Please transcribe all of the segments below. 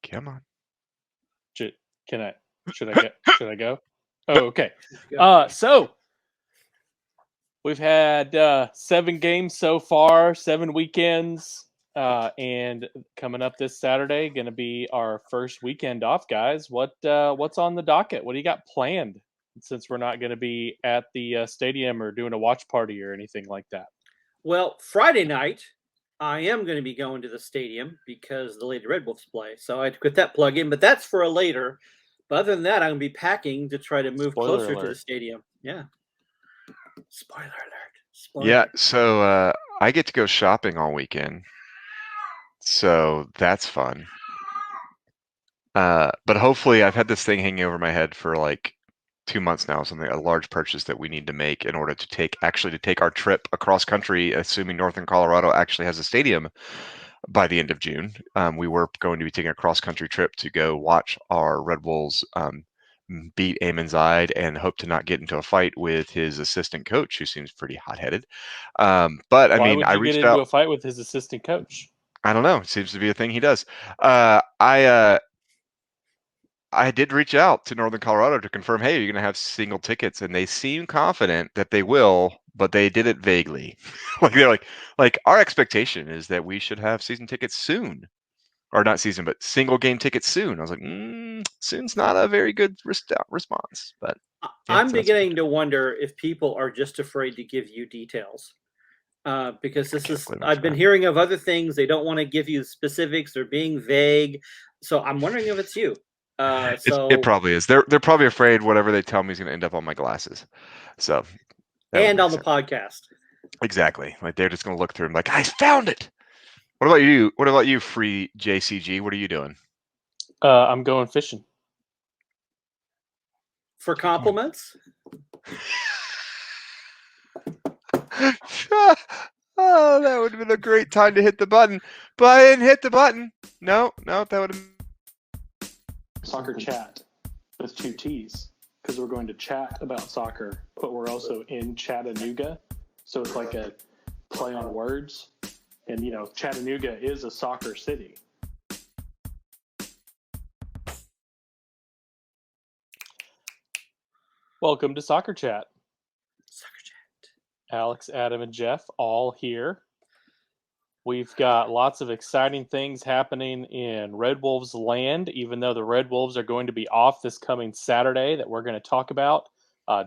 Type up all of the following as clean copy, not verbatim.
Come on. Should I go? Oh, okay. Go. So we've had 7 games so far, 7 weekends, and coming up this Saturday, going to be our first weekend off, guys. What's on the docket? What do you got planned? Since we're not going to be at the stadium or doing a watch party or anything like that. Well, Friday night, I am going to be going to the stadium because the Lady Red Wolves play. So I had to put that plug in, but that's for a later. But other than that, I'm going to be packing to try to move Spoiler closer to alert. the stadium. Yeah. Spoiler alert. Spoiler. Yeah, so I get to go shopping all weekend. So that's fun. But hopefully I've had this thing hanging over my head for like 2 months now, a large purchase that we need to make in order to take our trip across country, assuming Northern Colorado actually has a stadium by the end of June. We were going to be taking a cross country trip to go watch our Red Wolves beat Amon Zide and hope to not get into a fight with his assistant coach, who seems pretty hot-headed. But I Why mean, would I you get reached into out. a fight with his assistant coach? I don't know. It seems to be a thing he does. I did reach out to Northern Colorado to confirm, hey, you're going to have single tickets, and they seem confident that they will, but they did it vaguely. They're like our expectation is that we should have season tickets soon, or not season, but single game tickets soon. I was like, soon's not a very good response, but yeah, I'm beginning to wonder if people are just afraid to give you details. Because I've been hearing of other things. They don't want to give you specifics. They're being vague. So I'm wondering if it's you. It probably is. They're probably afraid whatever they tell me is going to end up on my glasses. So and on the podcast. Exactly. Like they're just going to look through and like, I found it. What about you? What about you, free JCG? What are you doing? I'm going fishing. For compliments? Oh, that would have been a great time to hit the button, but I didn't hit the button. No, that would have. Soccer chat with 2 T's because we're going to chat about soccer, but we're also in Chattanooga, so it's like a play on words. And Chattanooga is a soccer city. Welcome to Soccer Chat. Soccer Chat. Alex, Adam, and Jeff all here. We've got lots of exciting things happening in Red Wolves land, even though the Red Wolves are going to be off this coming Saturday that we're going to talk about.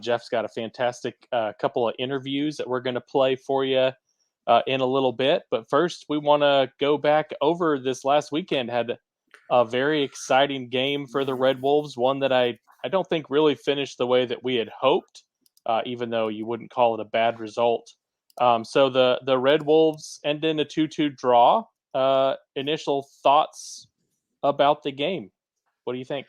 Jeff's got a fantastic couple of interviews that we're going to play for you in a little bit. But first, we want to go back over this last weekend. Had a very exciting game for the Red Wolves, one that I don't think really finished the way that we had hoped, even though you wouldn't call it a bad result. So the Red Wolves end in a 2-2 draw. Initial thoughts about the game. What do you think?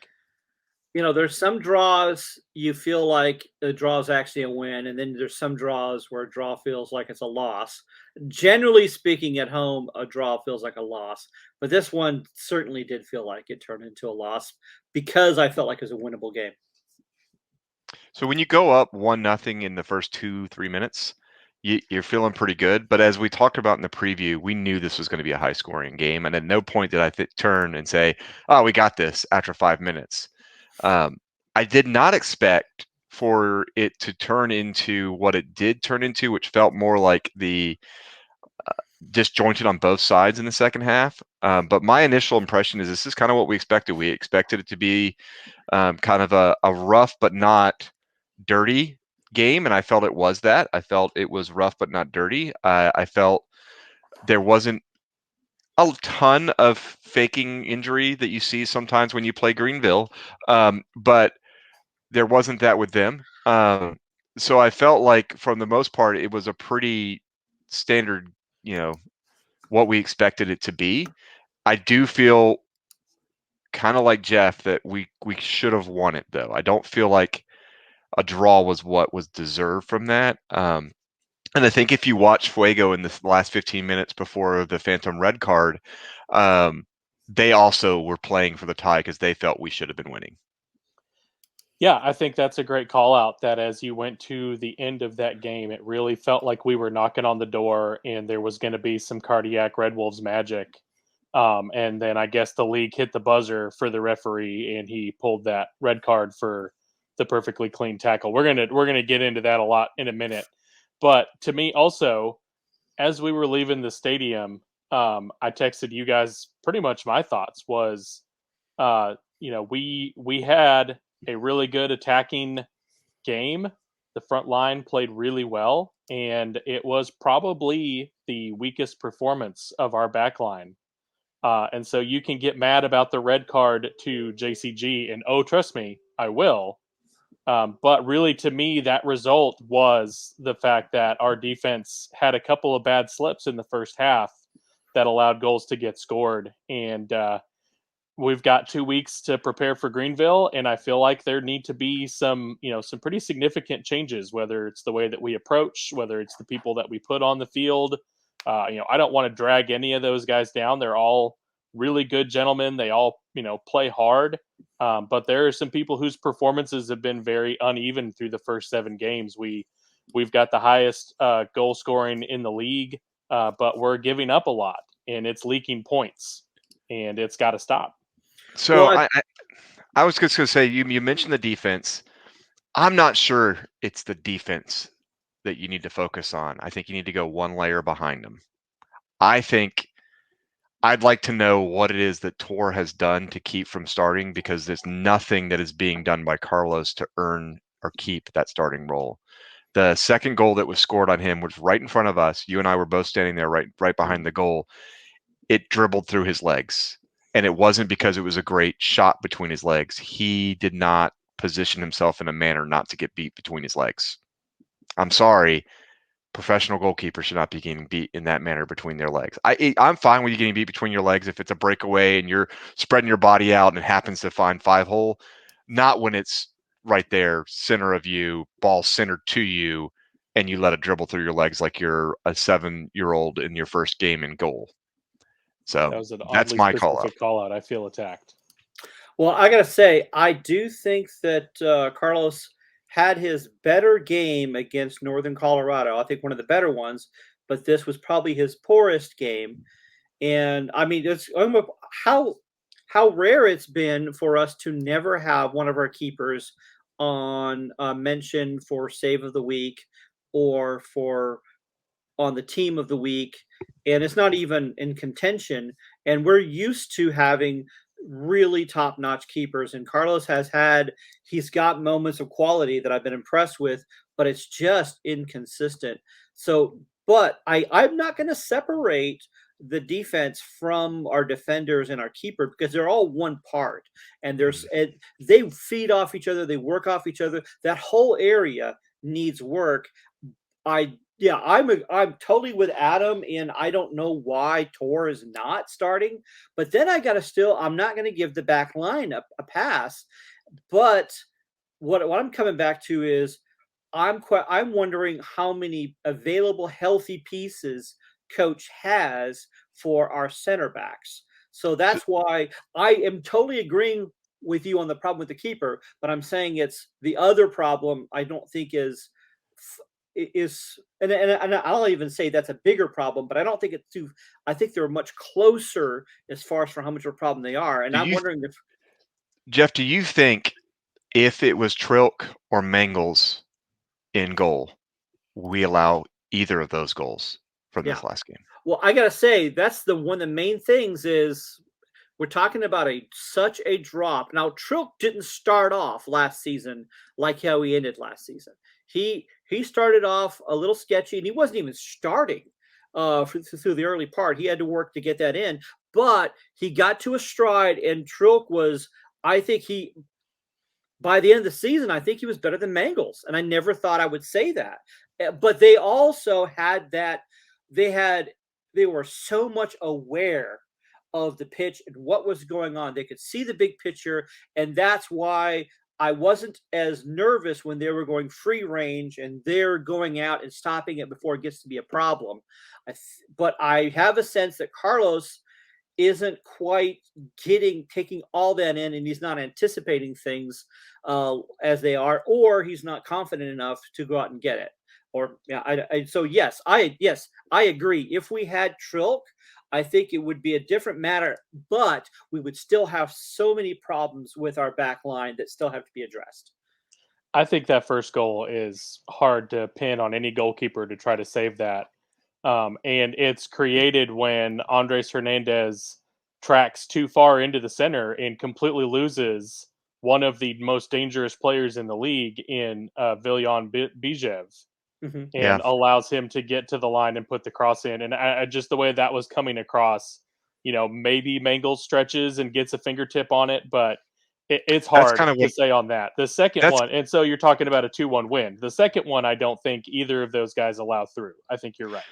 There's some draws you feel like the draw is actually a win, and then there's some draws where a draw feels like it's a loss. Generally speaking, at home, a draw feels like a loss. But this one certainly did feel like it turned into a loss because I felt like it was a winnable game. So when you go up 1-0 in the first 2-3 minutes, you're feeling pretty good. But as we talked about in the preview, we knew this was going to be a high-scoring game, and at no point did I turn and say, "Oh, we got this" after 5 minutes. I did not expect for it to turn into what it did turn into, which felt more like the disjointed on both sides in the second half. But my initial impression is this is kind of what we expected. We expected it to be kind of a rough but not dirty game, and I felt it was that. I felt it was rough but not dirty. I felt there wasn't a ton of faking injury that you see sometimes when you play Greenville, but there wasn't that with them. So I felt like, from the most part, it was a pretty standard, what we expected it to be. I do feel kind of like Jeff that we should have won it, though. I don't feel like a draw was what was deserved from that. And I think if you watch Fuego in the last 15 minutes before the Phantom red card, they also were playing for the tie because they felt we should have been winning. Yeah, I think that's a great call out, that as you went to the end of that game, it really felt like we were knocking on the door and there was going to be some cardiac Red Wolves magic. And then I guess the league hit the buzzer for the referee, and he pulled that red card for the perfectly clean tackle. We're gonna get into that a lot in a minute. But to me, also, as we were leaving the stadium, I texted you guys pretty much my thoughts was, we had a really good attacking game. The front line played really well, and it was probably the weakest performance of our back line. And so you can get mad about the red card to JCG, and oh, trust me, I will. But really, to me, that result was the fact that our defense had a couple of bad slips in the first half that allowed goals to get scored. And we've got 2 weeks to prepare for Greenville, and I feel like there need to be some pretty significant changes, whether it's the way that we approach, whether it's the people that we put on the field. I don't want to drag any of those guys down. They're all really good gentlemen. They all, play hard. But there are some people whose performances have been very uneven through the first 7 games. We've got the highest goal scoring in the league, but we're giving up a lot, and it's leaking points, and it's got to stop. So I was just going to say, you mentioned the defense. I'm not sure it's the defense that you need to focus on. I think you need to go one layer behind them. I think I'd like to know what it is that Tor has done to keep from starting, because there's nothing that is being done by Carlos to earn or keep that starting role. The second goal that was scored on him was right in front of us. You and I were both standing there right behind the goal. It dribbled through his legs. And it wasn't because it was a great shot between his legs. He did not position himself in a manner not to get beat between his legs. I'm sorry. Professional goalkeepers should not be getting beat in that manner between their legs. I'm fine with you getting beat between your legs if it's a breakaway and you're spreading your body out and it happens to find 5-hole. Not when it's right there, center of you, ball centered to you, and you let it dribble through your legs like you're a 7-year-old in your first game in goal. So that was an that's oddly my call out. specific call out. I feel attacked. Well, I got to say, I do think that Carlos had his better game against Northern Colorado. I think one of the better ones, but this was probably his poorest game. And I mean, it's how rare it's been for us to never have one of our keepers on mention for save of the week or for on the team of the week, and it's not even in contention. And we're used to having really top-notch keepers, and Carlos he's got moments of quality that I've been impressed with, but it's just inconsistent. So, but I'm not going to separate the defense from our defenders and our keeper, because they're all one part, and they feed off each other, they work off each other. That whole area needs work. I'm totally with Adam, and I don't know why Tor is not starting. But then I'm not going to give the back line a pass. But what I'm coming back to is I'm wondering how many available healthy pieces coach has for our center backs. So that's why I am totally agreeing with you on the problem with the keeper, but I'm saying it's the other problem I don't think is and I'll even say that's a bigger problem, but I don't think it's too. I think they're much closer as far as for how much of a problem they are. And I'm wondering if Jeff, do you think if it was Trilk or Mangles in goal, we allow either of those goals from this last game? Well, I gotta say that's one of the main things is we're talking about such a drop. Now, Trilk didn't start off last season like how he ended last season. He started off a little sketchy, and he wasn't even starting through the early part. He had to work to get that in, but he got to a stride, and Trilk was, I think by the end of the season, I think he was better than Mangles, and I never thought I would say that. But they also had that, they were so much aware of the pitch and what was going on. They could see the big picture, and that's why I wasn't as nervous when they were going free range and they're going out and stopping it before it gets to be a problem. But I have a sense that Carlos isn't quite taking all that in, and he's not anticipating things as they are, or he's not confident enough to go out and get it. Or yeah, so yes, I agree. If we had Trilk, I think it would be a different matter, but we would still have so many problems with our back line that still have to be addressed. I think that first goal is hard to pin on any goalkeeper to try to save that. And it's created when Andres Hernandez tracks too far into the center and completely loses one of the most dangerous players in the league in Viljan Bijev, Mm-hmm. Yeah, and allows him to get to the line and put the cross in. And I just the way that was coming across, maybe Mangles stretches and gets a fingertip on it, but it's that's hard kind of to what say on that. The second that's one, and so you're talking about a 2-1 win. The second one, I don't think either of those guys allow through. I think you're right.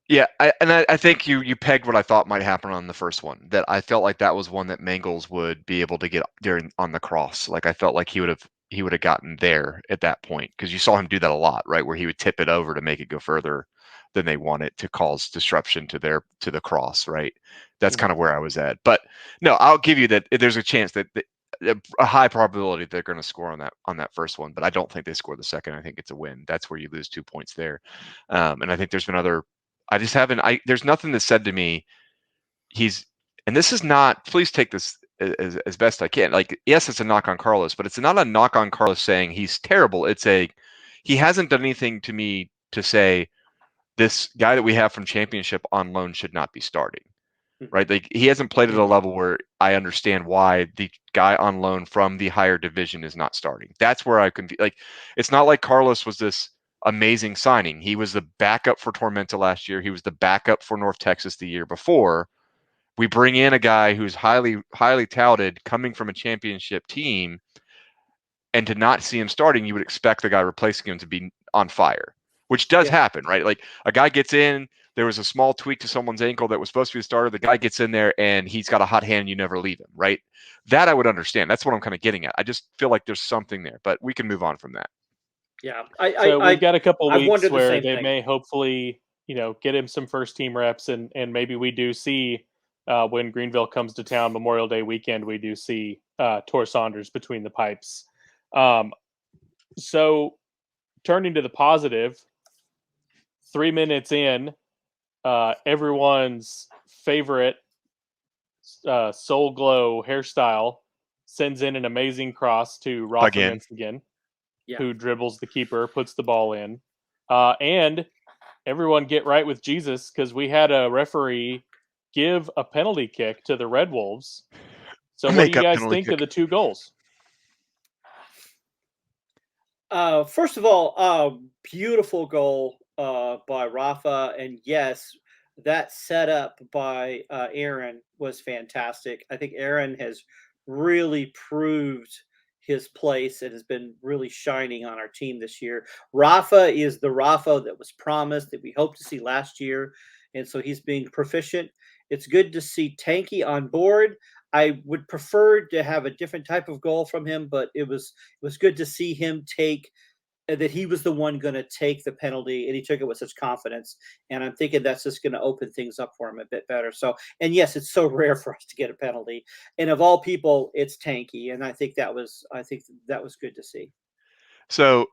Yeah, I think you pegged what I thought might happen on the first one. That I felt like that was one that Mangles would be able to get during on the cross. Like I felt like he would have gotten there at that point because you saw him do that a lot, right? Where he would tip it over to make it go further than they want it to cause disruption to the cross, right? That's kind of where I was at. But no, I'll give you that there's a chance that a high probability they're going to score on that first one, but I don't think they score the second. I think it's a win. That's where you lose 2 points there. And I think there's been other I just haven't. There's nothing that said to me he's. And this is not. Please take this as best I can. Like, yes, it's a knock on Carlos, but it's not a knock on Carlos saying he's terrible. It's he hasn't done anything to me to say this guy that we have from championship on loan should not be starting. Right? Like he hasn't played at a level where I understand why the guy on loan from the higher division is not starting. That's where I can like. It's not like Carlos was this amazing signing. He was the backup for Tormenta last year. He was the backup for North Texas the year before. We bring in a guy who's highly touted, coming from a championship team, and to not see him starting, you would expect the guy replacing him to be on fire, which does happen, right? Like a guy gets in, there was a small tweak to someone's ankle that was supposed to be the starter. The guy gets in there and he's got a hot hand. You never leave him, right? That I would understand. That's what I'm kind of getting at. I just feel like there's something there, but we can move on from that. Yeah, So we've got a couple I've weeks wondered the where same they thing. may hopefully, get him some first team reps, and maybe we do see when Greenville comes to town Memorial Day weekend, we do see Tor Saunders between the pipes. So turning to the positive, 3 minutes in, everyone's favorite Soul Glow hairstyle sends in an amazing cross to Rafa Again. Again, Yeah. who dribbles the keeper, puts the ball in. And everyone get right with Jesus, because we had a referee give a penalty kick to the Red Wolves. So what do you guys think of the 2 goals? First of all, beautiful goal by Rafa, and yes, that setup by Aaron was fantastic. I think Aaron has really proved his place and has been really shining on our team this year. Rafa is the Rafa that was promised, that we hoped to see last year, and so he's being proficient. It's good to see Tanky on board. I would prefer to have a different type of goal from him, but it was good to see him take that he was the one going to take the penalty, and he took it with such confidence. And I'm thinking that's just going to open things up for him a bit better. So, and yes, it's so rare for us to get a penalty, and of all people, it's Tanky, and I think that was good to see. So,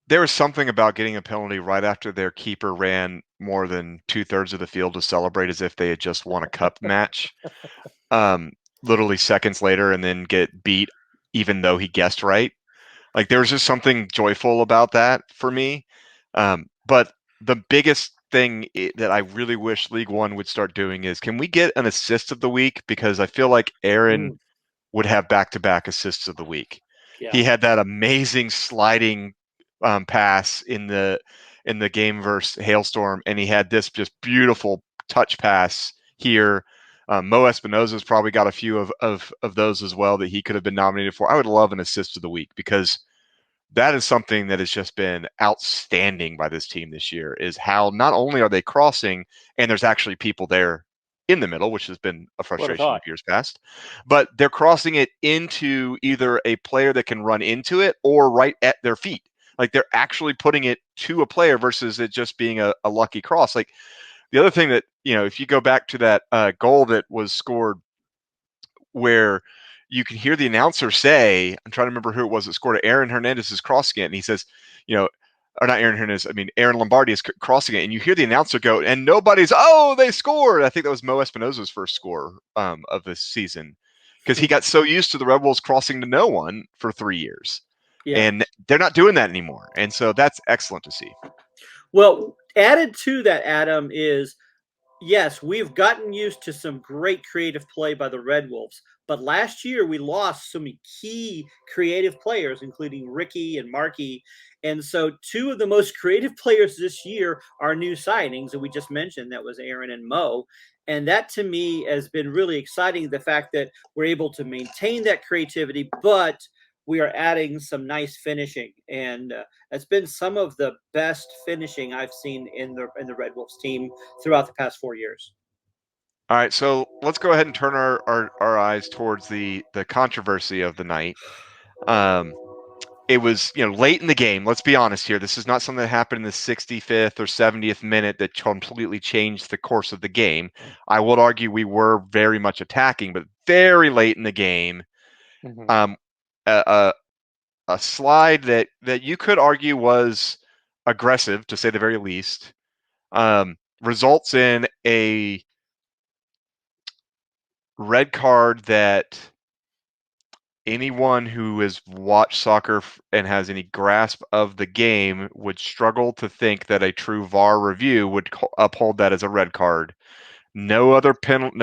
there was something about getting a penalty right after their keeper ran more than 2/3 of the field to celebrate as if they had just won a cup match. Literally seconds later, and then get beat, even though he guessed right. Like there was just something joyful about that for me. But the biggest thing that I really wish League One would start doing is, can we get an assist of the week? Because I feel like Aaron would have back-to-back assists of the week. Yeah. He had that amazing sliding pass in the game versus Hailstorm, and he had this just beautiful touch pass here. Mo Espinoza's probably got a few of those as well that he could have been nominated for. I would love an assist of the week, because that is something that has just been outstanding by this team this year, is how not only are they crossing and there's actually people there in the middle, which has been a frustration of years past, but they're crossing it into either a player that can run into it or right at their feet. Like they're actually putting it to a player versus it just being a lucky cross. Like the other thing that, if you go back to that goal that was scored where you can hear the announcer say, I'm trying to remember who it was that scored it, Aaron Hernandez is crossing it, and he says, or not Aaron Hernandez, I mean, Aaron Lombardi is crossing it, and you hear the announcer go, and nobody's, oh, they scored. I think that was Mo Espinoza's first score of this season, because he got so used to the Red Bulls crossing to no one for 3 years. Yeah. And they're not doing that anymore. And so that's excellent to see. Well, added to that, Adam, is yes, we've gotten used to some great creative play by the Red Wolves, but last year we lost so many key creative players, including Ricky and Markey. And so two of the most creative players this year are new signings, and we just mentioned that was Aaron and Mo. And that to me has been really exciting, the fact that we're able to maintain that creativity, but we are adding some nice finishing. And it's been some of the best finishing I've seen in the Red Wolves team throughout the past 4 years. All right, so let's go ahead and turn our eyes towards the controversy of the night. It was, late in the game. Let's be honest here. This is not something that happened in the 65th or 70th minute that completely changed the course of the game. I would argue we were very much attacking, but very late in the game, a slide that you could argue was aggressive, to say the very least, results in a red card that anyone who has watched soccer and has any grasp of the game would struggle to think that a true VAR review would uphold that as a red card. No other penalty,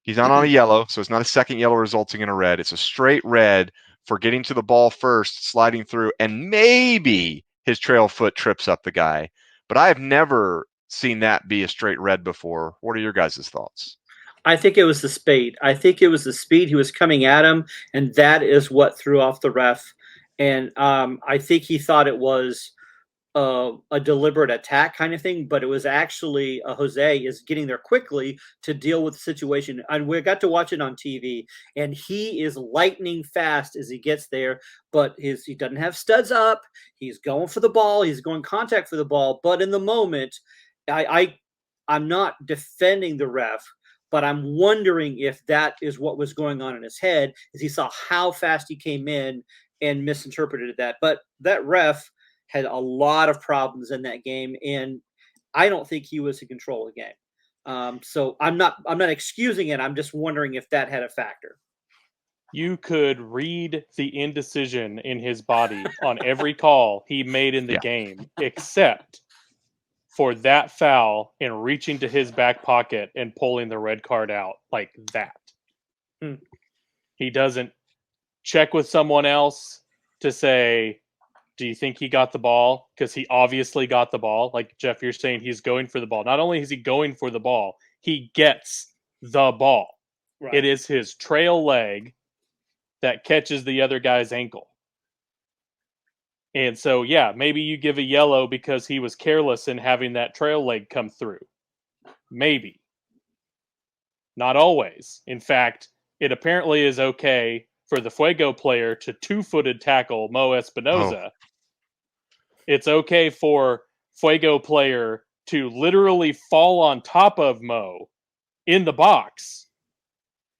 he's not on a yellow, so it's not a second yellow resulting in a red. It's a straight red for getting to the ball first, sliding through, and maybe his trail foot trips up the guy. But I have never seen that be a straight red before. What are your guys' thoughts? I think it was the speed. I think it was the speed. He was coming at him, and that is what threw off the ref. And I think he thought it was a deliberate attack kind of thing, but it was actually Jose is getting there quickly to deal with the situation. And we got to watch it on TV, and he is lightning fast as he gets there, but he doesn't have studs up. He's going for the ball. He's going contact for the ball. But in the moment, I'm not defending the ref, but I'm wondering if that is what was going on in his head, as he saw how fast he came in and misinterpreted that. But that ref had a lot of problems in that game, and I don't think he was in control of the game. So I'm not excusing it. I'm just wondering if that had a factor. You could read the indecision in his body on every call he made in the game, except for that foul and reaching to his back pocket and pulling the red card out like that. He doesn't check with someone else to say, do you think he got the ball? Because he obviously got the ball. Like, Jeff, you're saying he's going for the ball. Not only is he going for the ball, he gets the ball. Right. It is his trail leg that catches the other guy's ankle. And so, yeah, maybe you give a yellow because he was careless in having that trail leg come through. Maybe. Not always. In fact, it apparently is okay for the Fuego player to two-footed tackle Mo Espinoza. Oh. It's okay for Fuego player to literally fall on top of Mo in the box.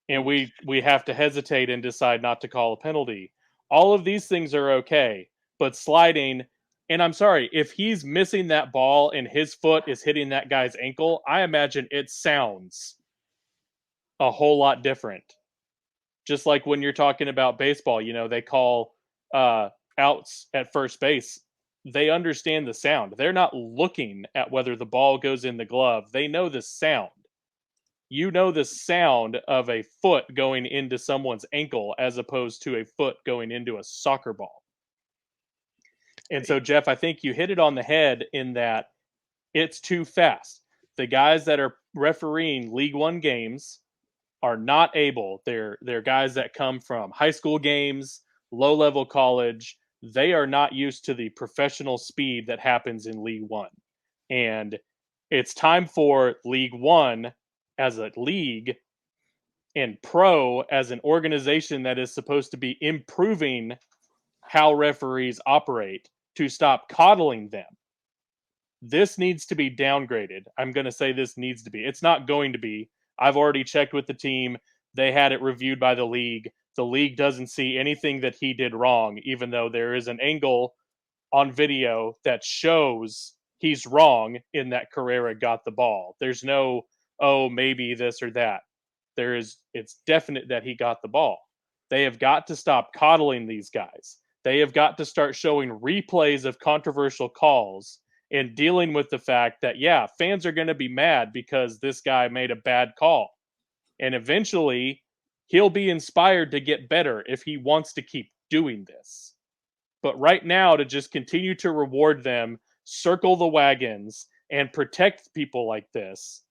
And we have to hesitate and decide not to call a penalty. All of these things are okay. But sliding, and I'm sorry, if he's missing that ball and his foot is hitting that guy's ankle, I imagine it sounds a whole lot different. Just like when you're talking about baseball, they call outs at first base. They understand the sound. They're not looking at whether the ball goes in the glove. They know the sound. You know the sound of a foot going into someone's ankle as opposed to a foot going into a soccer ball. And so, Jeff, I think you hit it on the head in that it's too fast. The guys that are refereeing League One games are not able. They're guys that come from high school games, low-level college. They are not used to the professional speed that happens in League One. And it's time for League One as a league and pro as an organization that is supposed to be improving how referees operate to stop coddling them. This needs to be downgraded. I'm going to say this needs to be. It's not going to be. I've already checked with the team. They had it reviewed by the league. The league doesn't see anything that he did wrong, even though there is an angle on video that shows he's wrong in that Carrera got the ball. There's no, oh, maybe this or that. It's definite that he got the ball. They have got to stop coddling these guys. They have got to start showing replays of controversial calls and dealing with the fact that, yeah, fans are going to be mad because this guy made a bad call. And eventually, he'll be inspired to get better if he wants to keep doing this. But right now, to just continue to reward them, circle the wagons, and protect people like this,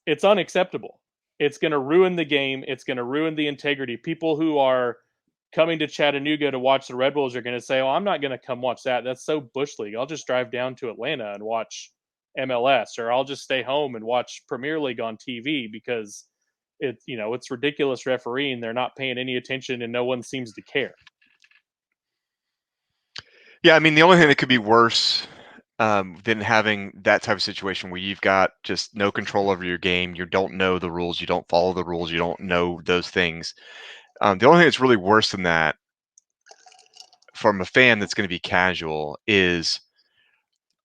it's unacceptable. It's going to ruin the game. It's going to ruin the integrity. People who are coming to Chattanooga to watch the Red Bulls are going to say, "Oh, I'm not going to come watch that. That's so Bush League. I'll just drive down to Atlanta and watch MLS, or I'll just stay home and watch Premier League on TV because it's ridiculous refereeing. They're not paying any attention and no one seems to care." Yeah, I mean, the only thing that could be worse than having that type of situation where you've got just no control over your game, you don't know the rules, you don't follow the rules, you don't know those things. The only thing that's really worse than that from a fan that's going to be casual is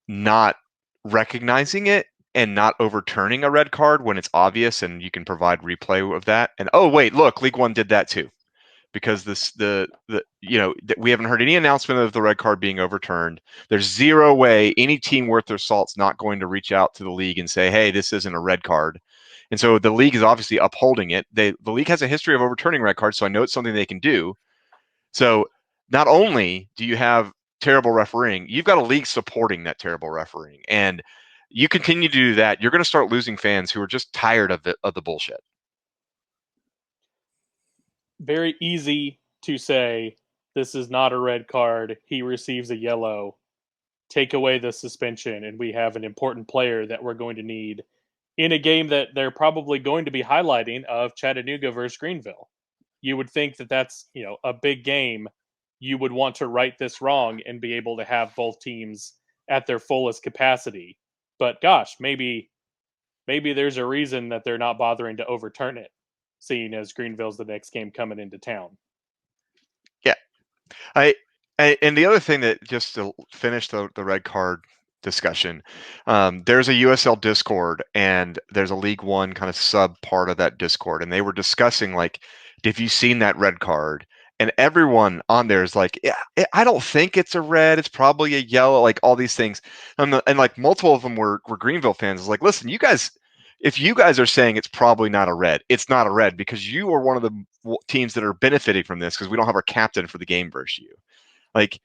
not recognizing it and not overturning a red card when it's obvious and you can provide replay of that. And oh wait, look, League One did that too, because we haven't heard any announcement of the red card being overturned. There's zero way any team worth their salt's not going to reach out to the league and say, hey, this isn't a red card. And so the league is obviously upholding it. The league has a history of overturning red cards, so I know it's something they can do. So not only do you have terrible refereeing, you've got a league supporting that terrible refereeing. And you continue to do that, you're going to start losing fans who are just tired of the bullshit. Very easy to say, this is not a red card. He receives a yellow. Take away the suspension, and we have an important player that we're going to need in a game that they're probably going to be highlighting of Chattanooga versus Greenville. You would think that that's, a big game. You would want to right this wrong and be able to have both teams at their fullest capacity. But gosh, maybe there's a reason that they're not bothering to overturn it, seeing as Greenville's the next game coming into town. Yeah. And the other thing that, just to finish the red card discussion, there's a USL Discord and there's a League One kind of sub part of that Discord, and they were discussing, like, have you seen that red card? And everyone on there is like, yeah, I don't think it's a red. It's probably a yellow. Like all these things, and like multiple of them were Greenville fans. It's like, listen, you guys, if you guys are saying it's probably not a red, it's not a red because you are one of the teams that are benefiting from this because we don't have our captain for the game versus you. Like,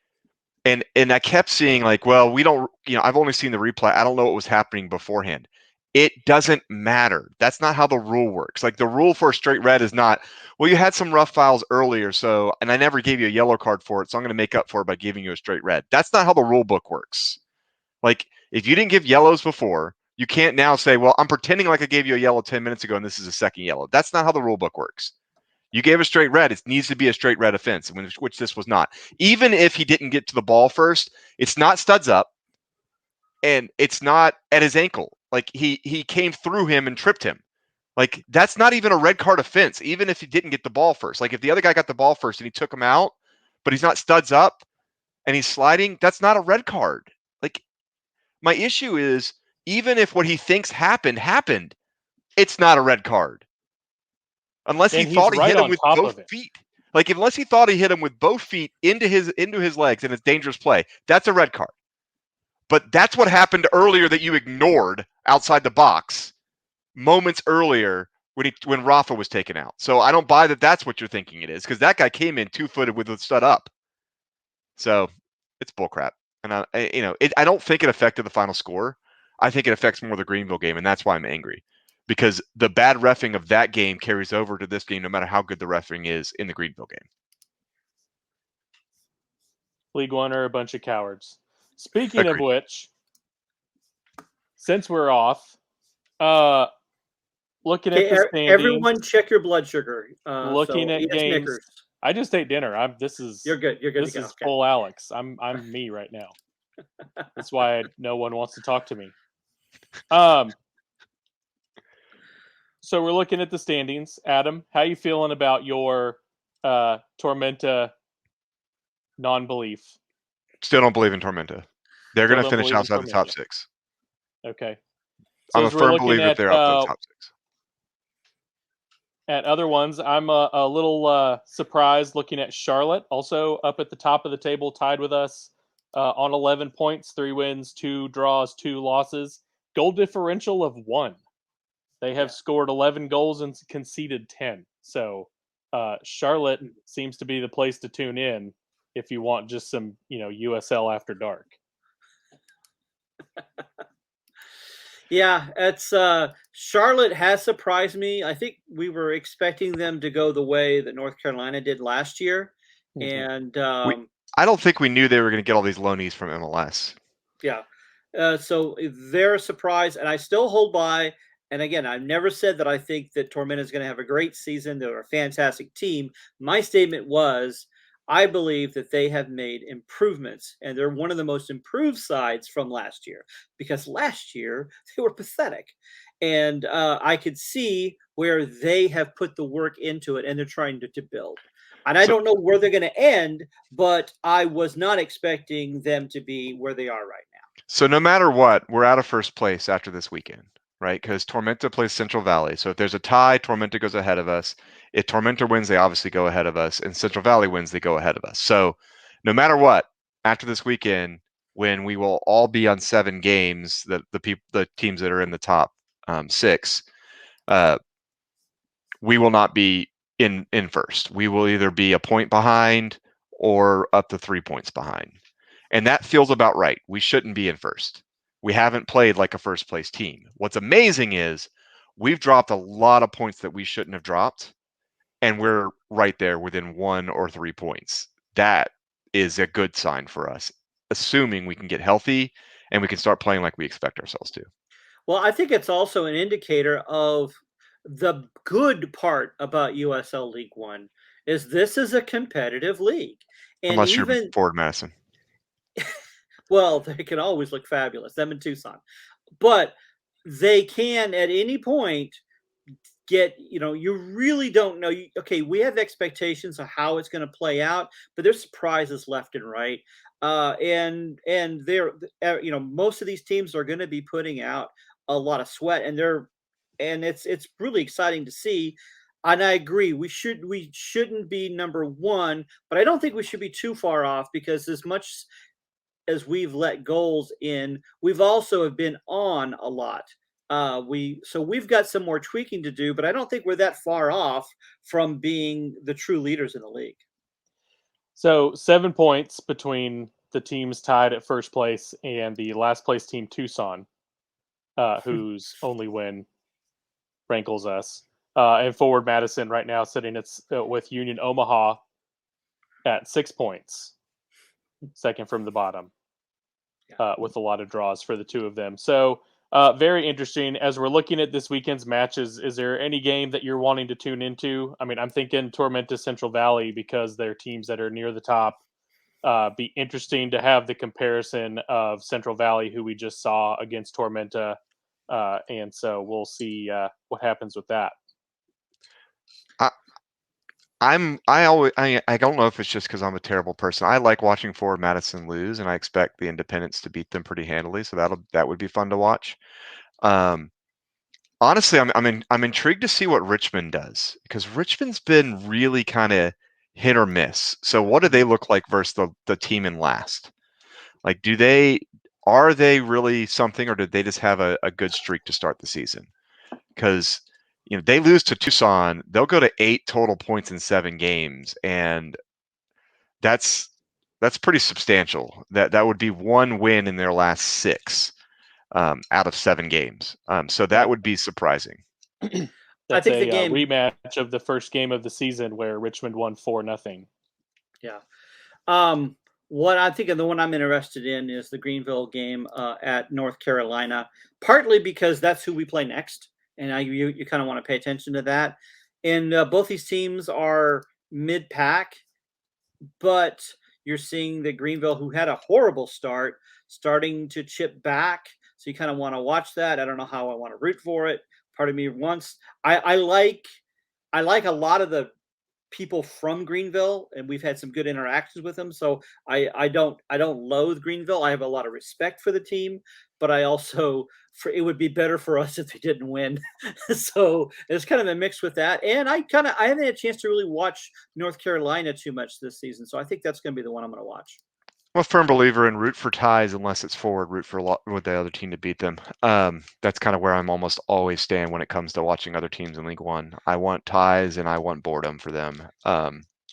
and I kept seeing, like, well, we don't, I've only seen the replay. I don't know what was happening beforehand. It doesn't matter. That's not how the rule works. Like, the rule for a straight red is not, well, you had some rough fouls earlier, and I never gave you a yellow card for it, so I'm going to make up for it by giving you a straight red. That's not how the rule book works. Like, if you didn't give yellows before, you can't now say, well, I'm pretending like I gave you a yellow 10 minutes ago and this is a second yellow. That's not how the rule book works. You gave a straight red. It needs to be a straight red offense, which this was not. Even if he didn't get to the ball first, it's not studs up, and it's not at his ankle. Like, he came through him and tripped him. Like, that's not even a red card offense, even if he didn't get the ball first. Like, if the other guy got the ball first and he took him out, but he's not studs up and he's sliding, that's not a red card. Like, my issue is, even if what he thinks happened, it's not a red card. Unless he thought he hit him with both feet. Like, unless he thought he hit him with both feet into his legs and it's dangerous play, that's a red card. But that's what happened earlier that you ignored outside the box moments earlier when Rafa was taken out. So I don't buy that that's what you're thinking it is, because that guy came in 2-footed with the stud up. So it's bullcrap. And I don't think it affected the final score. I think it affects more the Greenville game, and that's why I'm angry. Because the bad reffing of that game carries over to this game, no matter how good the reffing is in the Greenville game. League One are a bunch of cowards. Speaking of which, since we're off, looking at the standings, everyone check your blood sugar. Looking at games. Snickers. I just ate dinner. You're good. You're good. This is full Alex. I'm me right now. That's why no one wants to talk to me. So we're looking at the standings. Adam, how you feeling about your Tormenta non-belief? Still don't believe in Tormenta. They're Still going to don't finish believe in outside the top Tormenta. 6. Okay. So I'm a as we're firm looking believer at they're outside the top 6. other ones, I'm a little surprised looking at Charlotte, also up at the top of the table, tied with us on 11 points, 3 wins, 2 draws, 2 losses, goal differential of 1. They have scored 11 goals and conceded 10. So Charlotte seems to be the place to tune in if you want just some, USL after dark. Yeah, it's Charlotte has surprised me. I think we were expecting them to go the way that North Carolina did last year, and I don't think we knew they were going to get all these loanees from MLS. Yeah, so they're a surprise, and I still hold by. And again, I've never said that I think that Tormenta is going to have a great season. They're a fantastic team. My statement was, I believe that they have made improvements, and they're one of the most improved sides from last year, because last year they were pathetic. And I could see where they have put the work into it, and they're trying to build. And I don't know where they're going to end, but I was not expecting them to be where they are right now. So no matter what, we're out of first place after this weekend, right? Because Tormenta plays Central Valley. So if there's a tie, Tormenta goes ahead of us. If Tormenta wins, they obviously go ahead of us. And Central Valley wins, they go ahead of us. So no matter what, after this weekend, when we will all be on 7 games, the teams that are in the top 6, we will not be in first. We will either be a point behind or up to 3 points behind. And that feels about right. We shouldn't be in first. We haven't played like a first place team. What's amazing is we've dropped a lot of points that we shouldn't have dropped, and we're right there within 1 or 3 points. That is a good sign for us, assuming we can get healthy and we can start playing like we expect ourselves to. Well, I think it's also an indicator of the good part about USL League One is this is a competitive league. And Unless you're even, Forward Madison. well, they can always look fabulous, them in Tucson. But they can at any point get, you really don't know. Okay, we have expectations of how it's going to play out, but there's surprises left and right. And they're, most of these teams are going to be putting out a lot of sweat, and it's really exciting to see. And I agree, we shouldn't be number 1, but I don't think we should be too far off, because as much as we've let goals in, we've also have been on a lot. We've got some more tweaking to do, but I don't think we're that far off from being the true leaders in the league. So 7 points between the teams tied at first place and the last place team, Tucson, whose only win rankles us. And Forward Madison right now sitting with Union Omaha at 6 points, second from the bottom, with a lot of draws for the two of them. So very interesting. As we're looking at this weekend's matches, is there any game that you're wanting to tune into? I mean, I'm thinking Tormenta Central Valley, because they're teams that are near the top. Be interesting to have the comparison of Central Valley, who we just saw, against Tormenta. And so we'll see what happens with that. I don't know if it's just because I'm a terrible person. I like watching Forward Madison lose, and I expect the Independents to beat them pretty handily. So that would be fun to watch. Honestly, I'm intrigued to see what Richmond does, because Richmond's been really kind of hit or miss. So what do they look like versus the team in last? Like, are they really something, or did they just have a good streak to start the season? Because they lose to Tucson, they'll go to 8 total points in 7 games, and that's pretty substantial. That would be 1 win in their last 6 out of 7 games. So that would be surprising. That's I think the game rematch of the first game of the season where Richmond won 4-0. Yeah. What I think, and the one I'm interested in, is the Greenville game at North Carolina, partly because that's who we play next, and you kind of want to pay attention to that. And both these teams are mid-pack, but you're seeing the Greenville, who had a horrible start, starting to chip back. So you kind of want to watch that. I don't know how I want to root for it. Part of me wants. I like a lot of the people from Greenville, and we've had some good interactions with them. So I don't loathe Greenville. I have a lot of respect for the team, but I also it would be better for us if they didn't win. So there's kind of a mix with that. And I haven't had a chance to really watch North Carolina too much this season, so I think that's going to be the one I'm going to watch. I'm a firm believer in root for ties unless it's forward, root for with the other team to beat them. That's kind of where I'm almost always stand when it comes to watching other teams in League One. I want ties and I want boredom for them.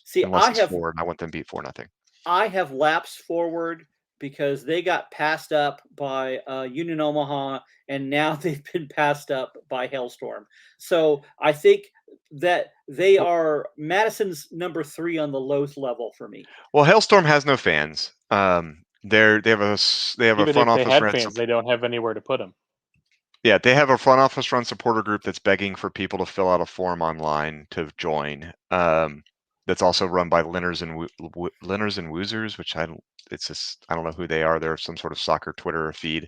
See, unless it's forward, I want them beat 4-0. I have lapsed forward because they got passed up by Union Omaha, and now they've been passed up by Hailstorm. So I think that they are Madison's number 3 on the Loth level for me. Well, Hailstorm has no fans. They have a Even front if they office had run fans, they don't have anywhere to put them. Yeah, they have a front office run supporter group that's begging for people to fill out a form online to join. That's also run by Linners and Woozers, which I don't know who they are. They're some sort of soccer Twitter feed.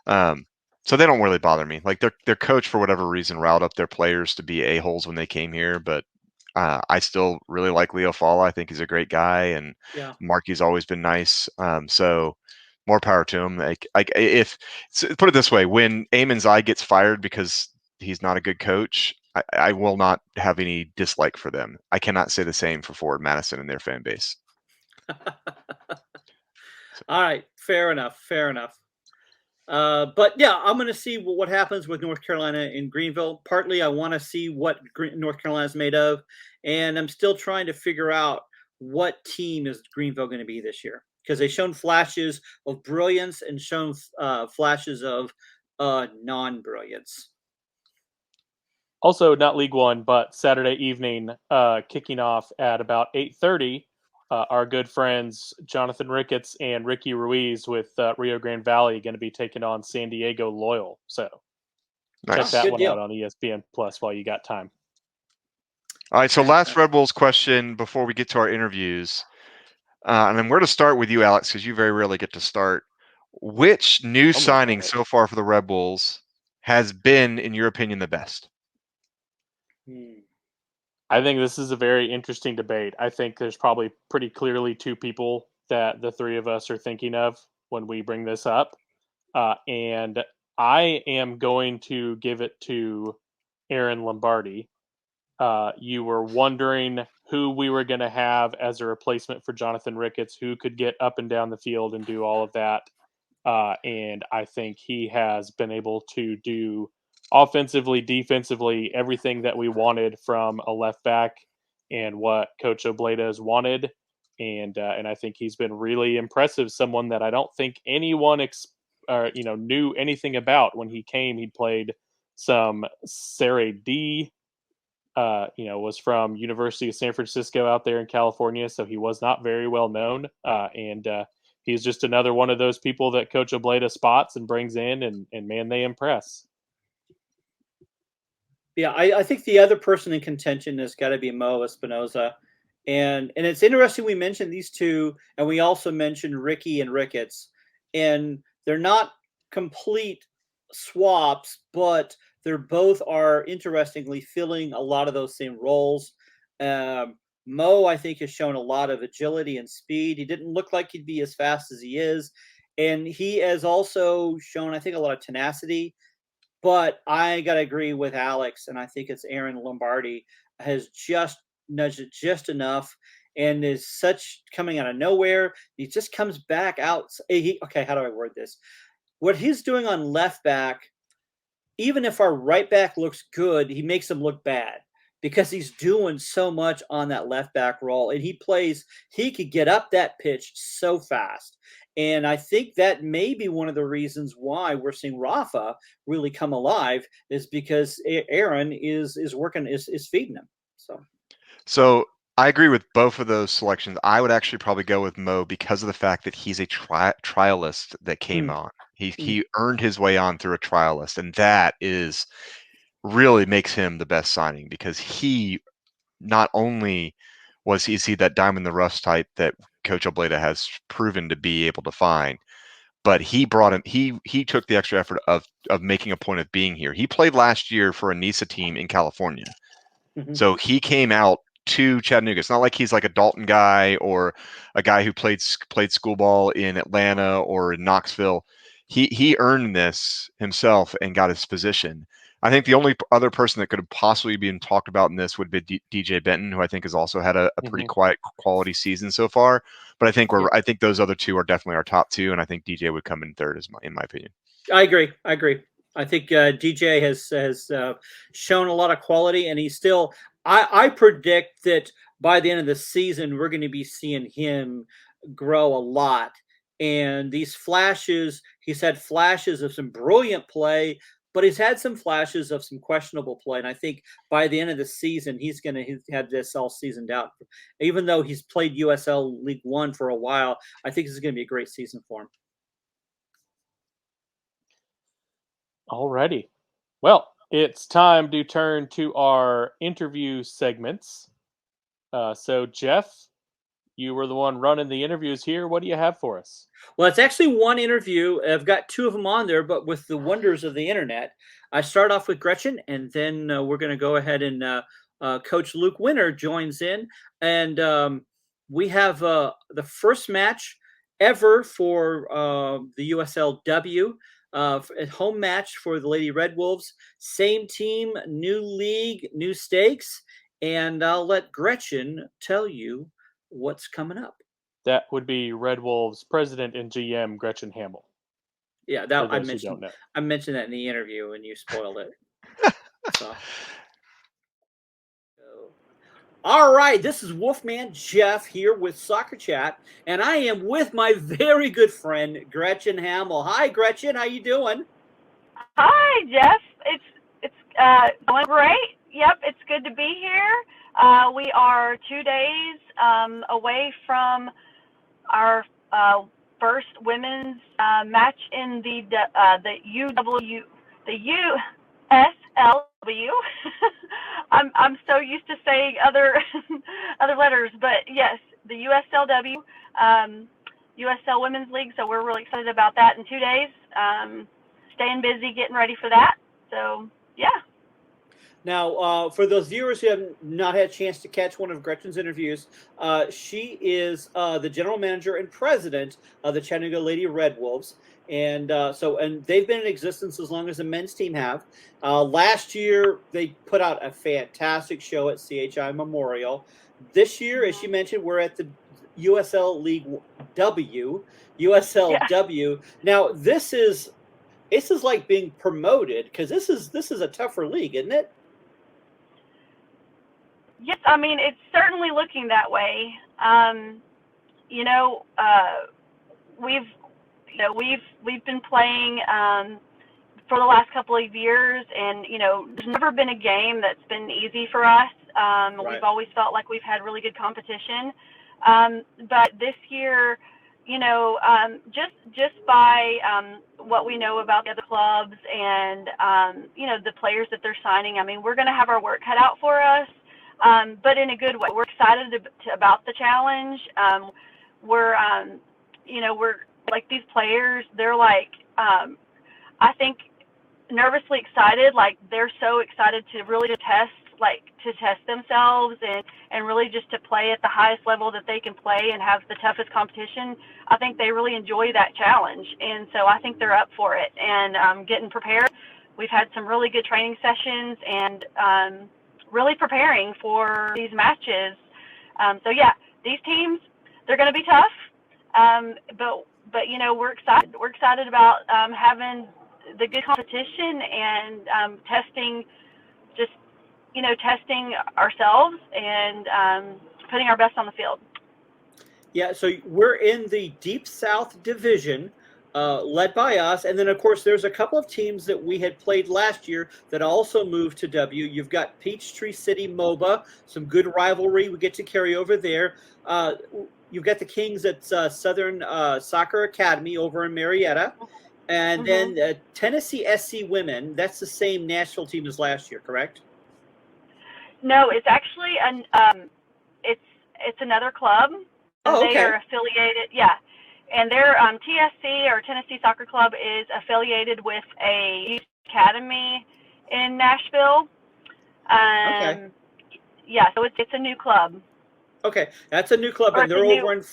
So they don't really bother me. Like their coach, for whatever reason, riled up their players to be a-holes when they came here, but I still really like Leo Falla. I think he's a great guy, and Yeah. Marky's always been nice. So more power to him. Put it this way, when Eamon Zai gets fired because he's not a good coach, I will not have any dislike for them. I cannot say the same for Forward Madison and their fan base. All right, fair enough. But yeah, I'm going to see what happens with North Carolina in Greenville. Partly, I want to see what North Carolina is made of, and I'm still trying to figure out what team is Greenville going to be this year, because they've shown flashes of brilliance and shown flashes of non-brilliance. Also, not League One, but Saturday evening, kicking off at about 8:30. Our good friends Jonathan Ricketts and Ricky Ruiz with Rio Grande Valley going to be taking on San Diego Loyal. So check that Good one deal. out on ESPN Plus while you got time. All right, so last Red Bulls question before we get to our interviews. And I'm going to start with you, Alex, because you very rarely get to start. Which new signing so far for the Red Bulls has been, in your opinion, the best? I think this is a very interesting debate. I think there's probably pretty clearly two people that the three of us are thinking of when we bring this up. And I am going to give it to Aaron Lombardi. You were wondering who we were going to have as a replacement for Jonathan Ricketts, who could get up and down the field and do all of that. And I think he has been able to do offensively, defensively, everything that we wanted from a left back and what Coach Obleda has wanted. And I think he's been really impressive. Someone that I don't think anyone knew anything about when he came. He played some Serie D. Was from University of San Francisco out there in California, so he was not very well known. And he's just another one of those people that Coach Obleda spots and brings in, and man, they impress. Yeah, I think the other person in contention has got to be Mo Espinoza. And it's interesting we mentioned these two, and we also mentioned Ricky and Ricketts. And they're not complete swaps, but they're both are interestingly filling a lot of those same roles. Mo, I think, has shown a lot of agility and speed. He didn't look like he'd be as fast as he is. And he has also shown, I think, a lot of tenacity. But I got to agree with Alex, and I think it's Aaron Lombardi has just nudged it just enough and is such coming out of nowhere. He just comes back out. Okay, how do I word this? What he's doing on left back, even if our right back looks good, he makes him look bad because he's doing so much on that left back role. And he could get up that pitch so fast. And I think that may be one of the reasons why we're seeing Rafa really come alive is because Aaron is working, is feeding him. So I agree with both of those selections. I would actually probably go with Mo because of the fact that he's a trialist that came on. He earned his way on through a trialist, and that really makes him the best signing because he not only is he that diamond in the rough type that Coach Obleda has proven to be able to find, but he brought him. He took the extra effort of making a point of being here. He played last year for a NISA team in California, so he came out to Chattanooga. It's not like he's like a Dalton guy or a guy who played school ball in Atlanta or in Knoxville. He earned this himself and got his position. I think the only other person that could have possibly been talked about in this would be DJ Benton, who I think has also had a pretty quality season so far. But I think I think those other two are definitely our top two, and I think DJ would come in third, in my opinion. I agree. I think DJ has shown a lot of quality, and he's still. I predict that by the end of the season, we're going to be seeing him grow a lot. And these flashes, he's had flashes of some brilliant play, but he's had some flashes of some questionable play. And I think by the end of the season, he's going to have this all seasoned out. Even though he's played USL League One for a while, I think this is going to be a great season for him. Alrighty. Well, it's time to turn to our interview segments. So, Jeff, you were the one running the interviews here. What do you have for us? Well, it's actually one interview. I've got two of them on there, but with the wonders of the internet. I start off with Gretchen, and then we're going to go ahead and Coach Luke Winter joins in. And we have the first match ever for the USLW. A home match for the Lady Red Wolves. Same team, new league, new stakes. And I'll let Gretchen tell you what's coming up. That would be Red Wolves president and GM Gretchen Hamill. Yeah, that I mentioned. I mentioned that in the interview, and you spoiled it. So. All right, this is Wolfman Jeff here with Soccer Chat, and I am with my very good friend Gretchen Hamill. Hi, Gretchen. How you doing? Hi, Jeff. It's going great. Yep, it's good to be here. We are 2 days away from our first women's match in the USLW. I'm so used to saying other letters, but yes, the USLW, USL Women's League. So we're really excited about that in 2 days. Staying busy, getting ready for that. So yeah. Now, for those viewers who have not had a chance to catch one of Gretchen's interviews, she is the general manager and president of the Chattanooga Lady Red Wolves. And they've been in existence as long as the men's team have. Last year, they put out a fantastic show at CHI Memorial. This year, as she mentioned, we're at the USL League W, USLW. Yeah. Now, this is like being promoted because this is a tougher league, isn't it? Yes, I mean it's certainly looking that way. We've been playing for the last couple of years, and there's never been a game that's been easy for us. Right. We've always felt like we've had really good competition, but this year, just by what we know about the other clubs and the players that they're signing, I mean we're going to have our work cut out for us. But in a good way. We're excited about the challenge. We're like these players. They're like, I think, nervously excited. Like they're so excited to really test themselves and really just to play at the highest level that they can play and have the toughest competition. I think they really enjoy that challenge, and so I think they're up for it and getting prepared. We've had some really good training sessions and. Really preparing for these matches. So yeah, these teams, they're going to be tough. But we're excited. We're excited about having the good competition and testing ourselves and putting our best on the field. Yeah, so we're in the Deep South Division. Led by us, and then of course there's a couple of teams that we had played last year that also moved to W. You've got Peachtree City MOBA, some good rivalry we get to carry over there. You've got the Kings at Southern Soccer Academy over in Marietta, and then Tennessee SC Women. That's the same national team as last year, correct? No, it's actually it's another club. Oh, okay. They are affiliated. Yeah. And their TSC, or Tennessee Soccer Club, is affiliated with a youth academy in Nashville. Okay. Yeah, so it's a new club. Okay, that's a new club, Or and it's they're a new- over in.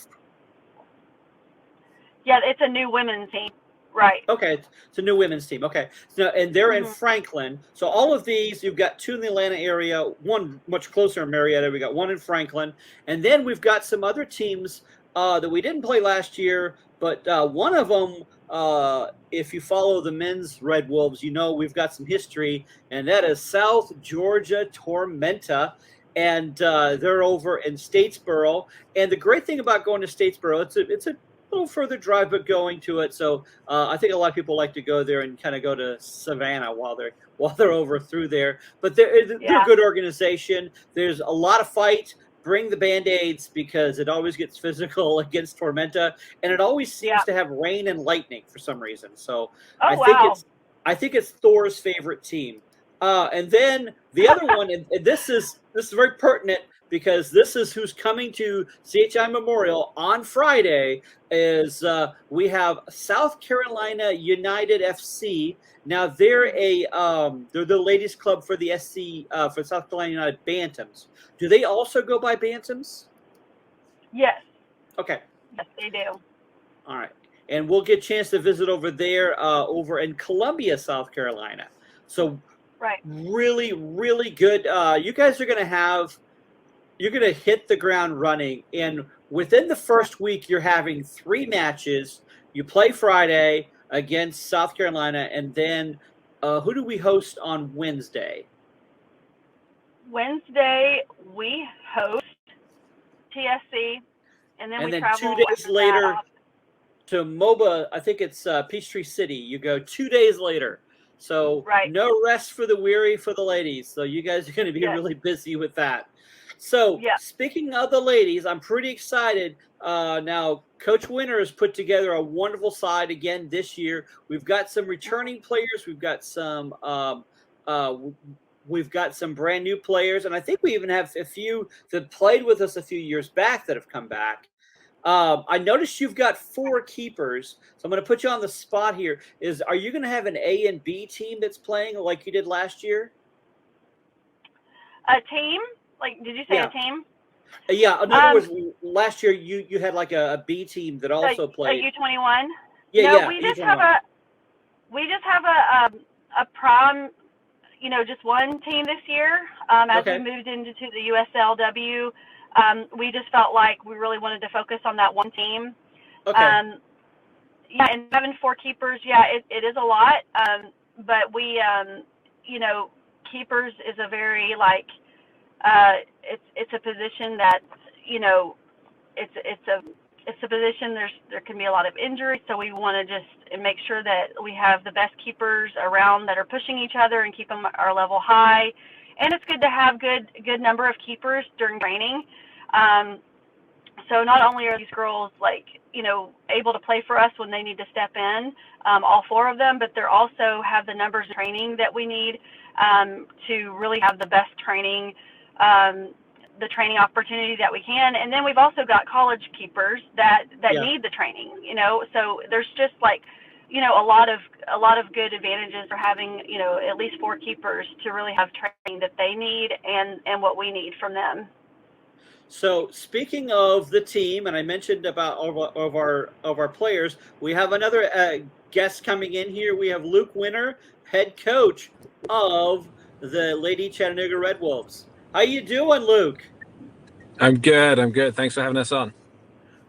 Yeah, it's a new women's team. Right. Okay, it's a new women's team. Okay, so and they're in Mhm. Franklin. So all of these, you've got 2 in the Atlanta area, one much closer in Marietta. We got 1 in Franklin, and then we've got some other teams that we didn't play last year. But one of them, if you follow the men's Red Wolves, you know we've got some history, and that is South Georgia Tormenta, and they're over in Statesboro. And the great thing about going to Statesboro, it's a little further drive, but going to it. So I think a lot of people like to go there and kind of go to Savannah while they're over through there. But they're a good organization. There's a lot of fight. Bring the Band-Aids because it always gets physical against Tormenta, and it always seems to have rain and lightning for some reason. So I think it's Thor's favorite team. And then the other one, and this is very pertinent because this is who's coming to CHI Memorial on Friday. Is we have South Carolina United FC. Now they're they're the ladies club for the SC for South Carolina United Bantams. Do they also go by Bantams? Yes. Okay. Yes, they do. All right, and we'll get a chance to visit over there, over in Columbia, South Carolina. So really, really good. You guys are you're going to hit the ground running. And within the first week, you're having 3 matches. You play Friday against South Carolina. And then who do we host on Wednesday? Wednesday, we host TSC. And then we travel 2 days later to MOBA. I think it's Peachtree City. You go 2 days later. So no rest for the weary for the ladies. So you guys are going to be really busy with that. So speaking of the ladies, I'm pretty excited. Now, Coach Winter has put together a wonderful side again this year. We've got some returning players. We've got some brand new players, and I think we even have a few that played with us a few years back that have come back. I noticed you've got 4 keepers, so I'm going to put you on the spot here. Are you going to have an A and B team that's playing like you did last year? A team? Like, did you say a team? Yeah. In other words, last year you had like a B team that also played. A U21. Yeah. We just have a prom. Just one team this year. As we moved into the USLW, we just felt like we really wanted to focus on that one team. Okay. And having 4 keepers, it is a lot. But we, keepers is a very it's a position that it's a position there can be a lot of injuries, so we want to just make sure that we have the best keepers around that are pushing each other and keep our level high. And it's good to have good number of keepers during training. So not only are these girls able to play for us when they need to step in, all 4 of them, but they're also have the numbers of training that we need to really have the best training, the training opportunity that we can. And then we've also got college keepers that need the training, so there's just a lot of good advantages for having, at least 4 keepers to really have training that they need and what we need from them. So speaking of the team, and I mentioned about of our players, we have another guest coming in here. We have Luke Winter, head coach of the Lady Chattanooga Red Wolves. How you doing, Luke? I'm good. Thanks for having us on.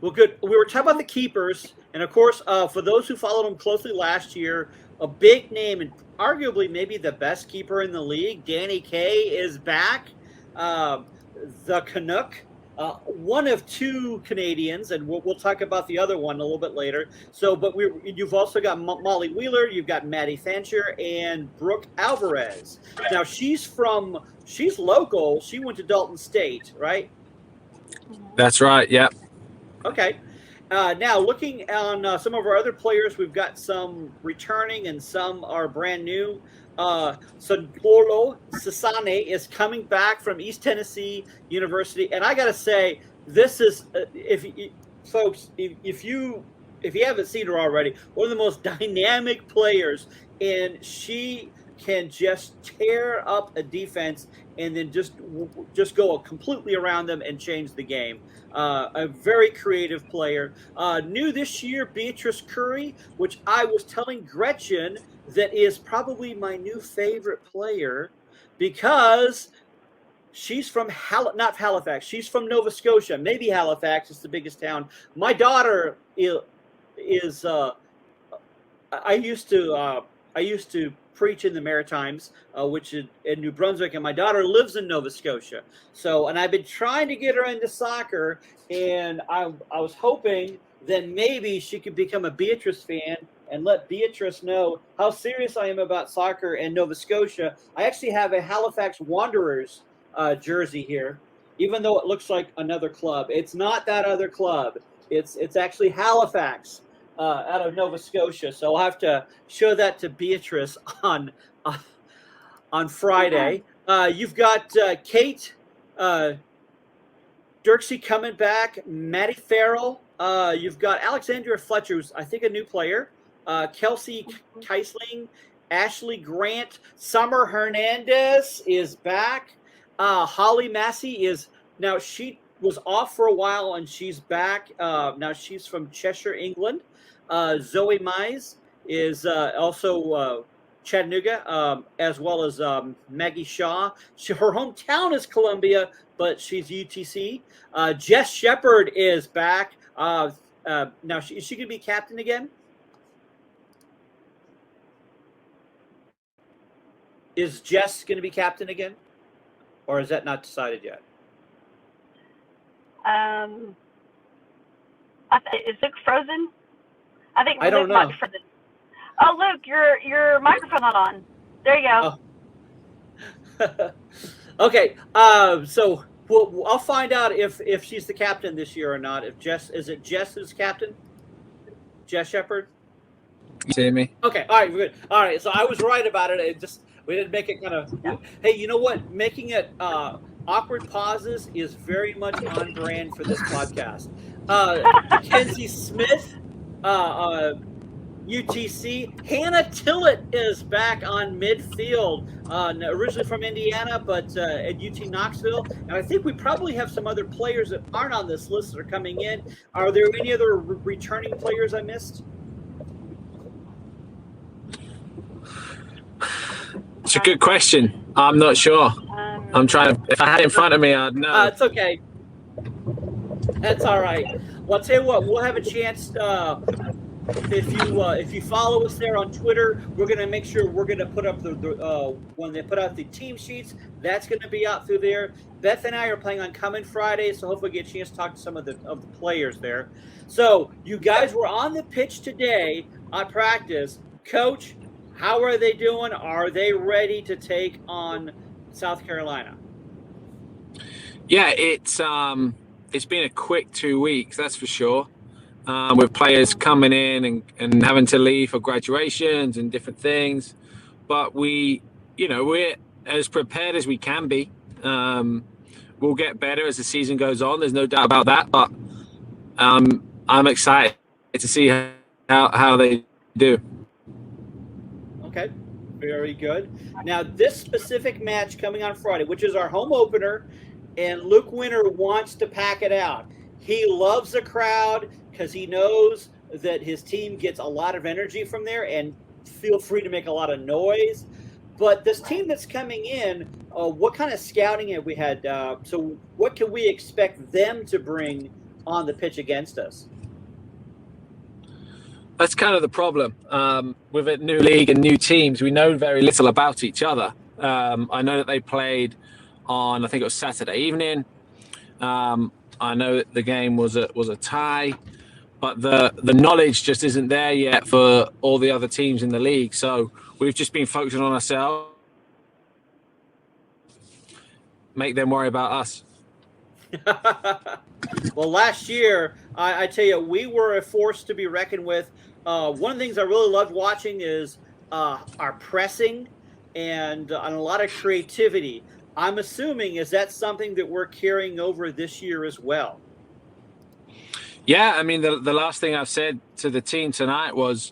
Well, good. We were talking about the keepers, and of course, for those who followed them closely last year, a big name and arguably maybe the best keeper in the league, Danny Kay, is back. The Canuck, one of 2 Canadians, and we'll talk about the other one a little bit later. So, but you've also got Molly Wheeler, you've got Maddie Fancher, and Brooke Alvarez. Now, she's local. She went to Dalton State, right? That's right. Yeah. Okay. Now, looking on some of our other players, we've got some returning and some are brand new. So Polo Sasane is coming back from East Tennessee University, and I got to say, this is if you haven't seen her already, one of the most dynamic players, and she can just tear up a defense and then just go completely around them and change the game. A very creative player. New this year, Beatrice Curry, which I was telling Gretchen that is probably my new favorite player because she's from not Halifax. She's from Nova Scotia. Maybe Halifax is the biggest town. My daughter is I used to preach in the Maritimes, which is in New Brunswick, and my daughter lives in Nova Scotia. So, and I've been trying to get her into soccer, and I was hoping that maybe she could become a Beatrice fan and let Beatrice know how serious I am about soccer in Nova Scotia. I actually have a Halifax Wanderers jersey here, even though it looks like another club. It's not that other club. It's actually Halifax. Out of Nova Scotia, so I'll have to show that to Beatrice on Friday. You've got Kate Dirksey coming back, Maddie Farrell. You've got Alexandria Fletcher, who's I think a new player. Kelsey Keisling, Ashley Grant, Summer Hernandez is back. Holly Massey is now she was off for a while and she's back. Now she's from Cheshire, England. Zoe Mize is also Chattanooga, as well as Maggie Shaw. Her hometown is Columbia, but she's UTC. Jess Shepard is back. Now, is she going to be captain again? Is Jess going to be captain again? Or is that not decided yet? Is Luke frozen? I think I don't Luke know. might be frozen. Oh, Luke, your microphone's not on. There you go. Oh. Okay. So I'll find out if she's the captain this year or not. If Jess is it Jess who's captain? Jess Shepard. You see me? Okay. All right. Good. All right. So I was right about it. We didn't make it kind of. Yeah. Hey, you know what? Making it awkward pauses is very much on brand for this podcast. Mackenzie Smith, UTC. Hannah Tillett is back on midfield, originally from Indiana, but at UT Knoxville. And I think we probably have some other players that aren't on this list that are coming in. Are there any other returning players I missed? It's a good question. I'm not sure. I'm trying to. If I had it in front of me, I'd know. It's okay. That's all right. Well, I'll tell you what. We'll have a chance. If you follow us there on Twitter, we're going to make sure we're going to put up the when they put out the team sheets. That's going to be out through there. Beth and I are playing on Coming Friday, so hopefully we get a chance to talk to some of the players there. So you guys were on the pitch today on practice, Coach. How are they doing? Are they ready to take on South Carolina? Yeah, it's been a quick 2 weeks, that's for sure. With players coming in and having to leave for graduations and different things, but we're as prepared as we can be. We'll get better as the season goes on. There's no doubt about that. But I'm excited to see how they do. Okay, very good. Now, this specific match coming on Friday, which is our home opener, and Luke Winter wants to pack it out. He loves the crowd because he knows that his team gets a lot of energy from there, and feel free to make a lot of noise. But this team that's coming in, what kind of scouting have we had? So what can we expect them to bring on the pitch against us? That's kind of the problem with a new league and new teams. We know very little about each other. I know that they played on, I think it was Saturday evening. I know that the game was a tie, but the knowledge just isn't there yet for all the other teams in the league. So we've just been focusing on ourselves, make them worry about us. Well, last year, I tell you, we were a force to be reckoned with. One of the things I really loved watching is our pressing and a lot of creativity. I'm assuming, is that something that we're carrying over this year as well? Yeah, I mean, the last thing I've said to the team tonight was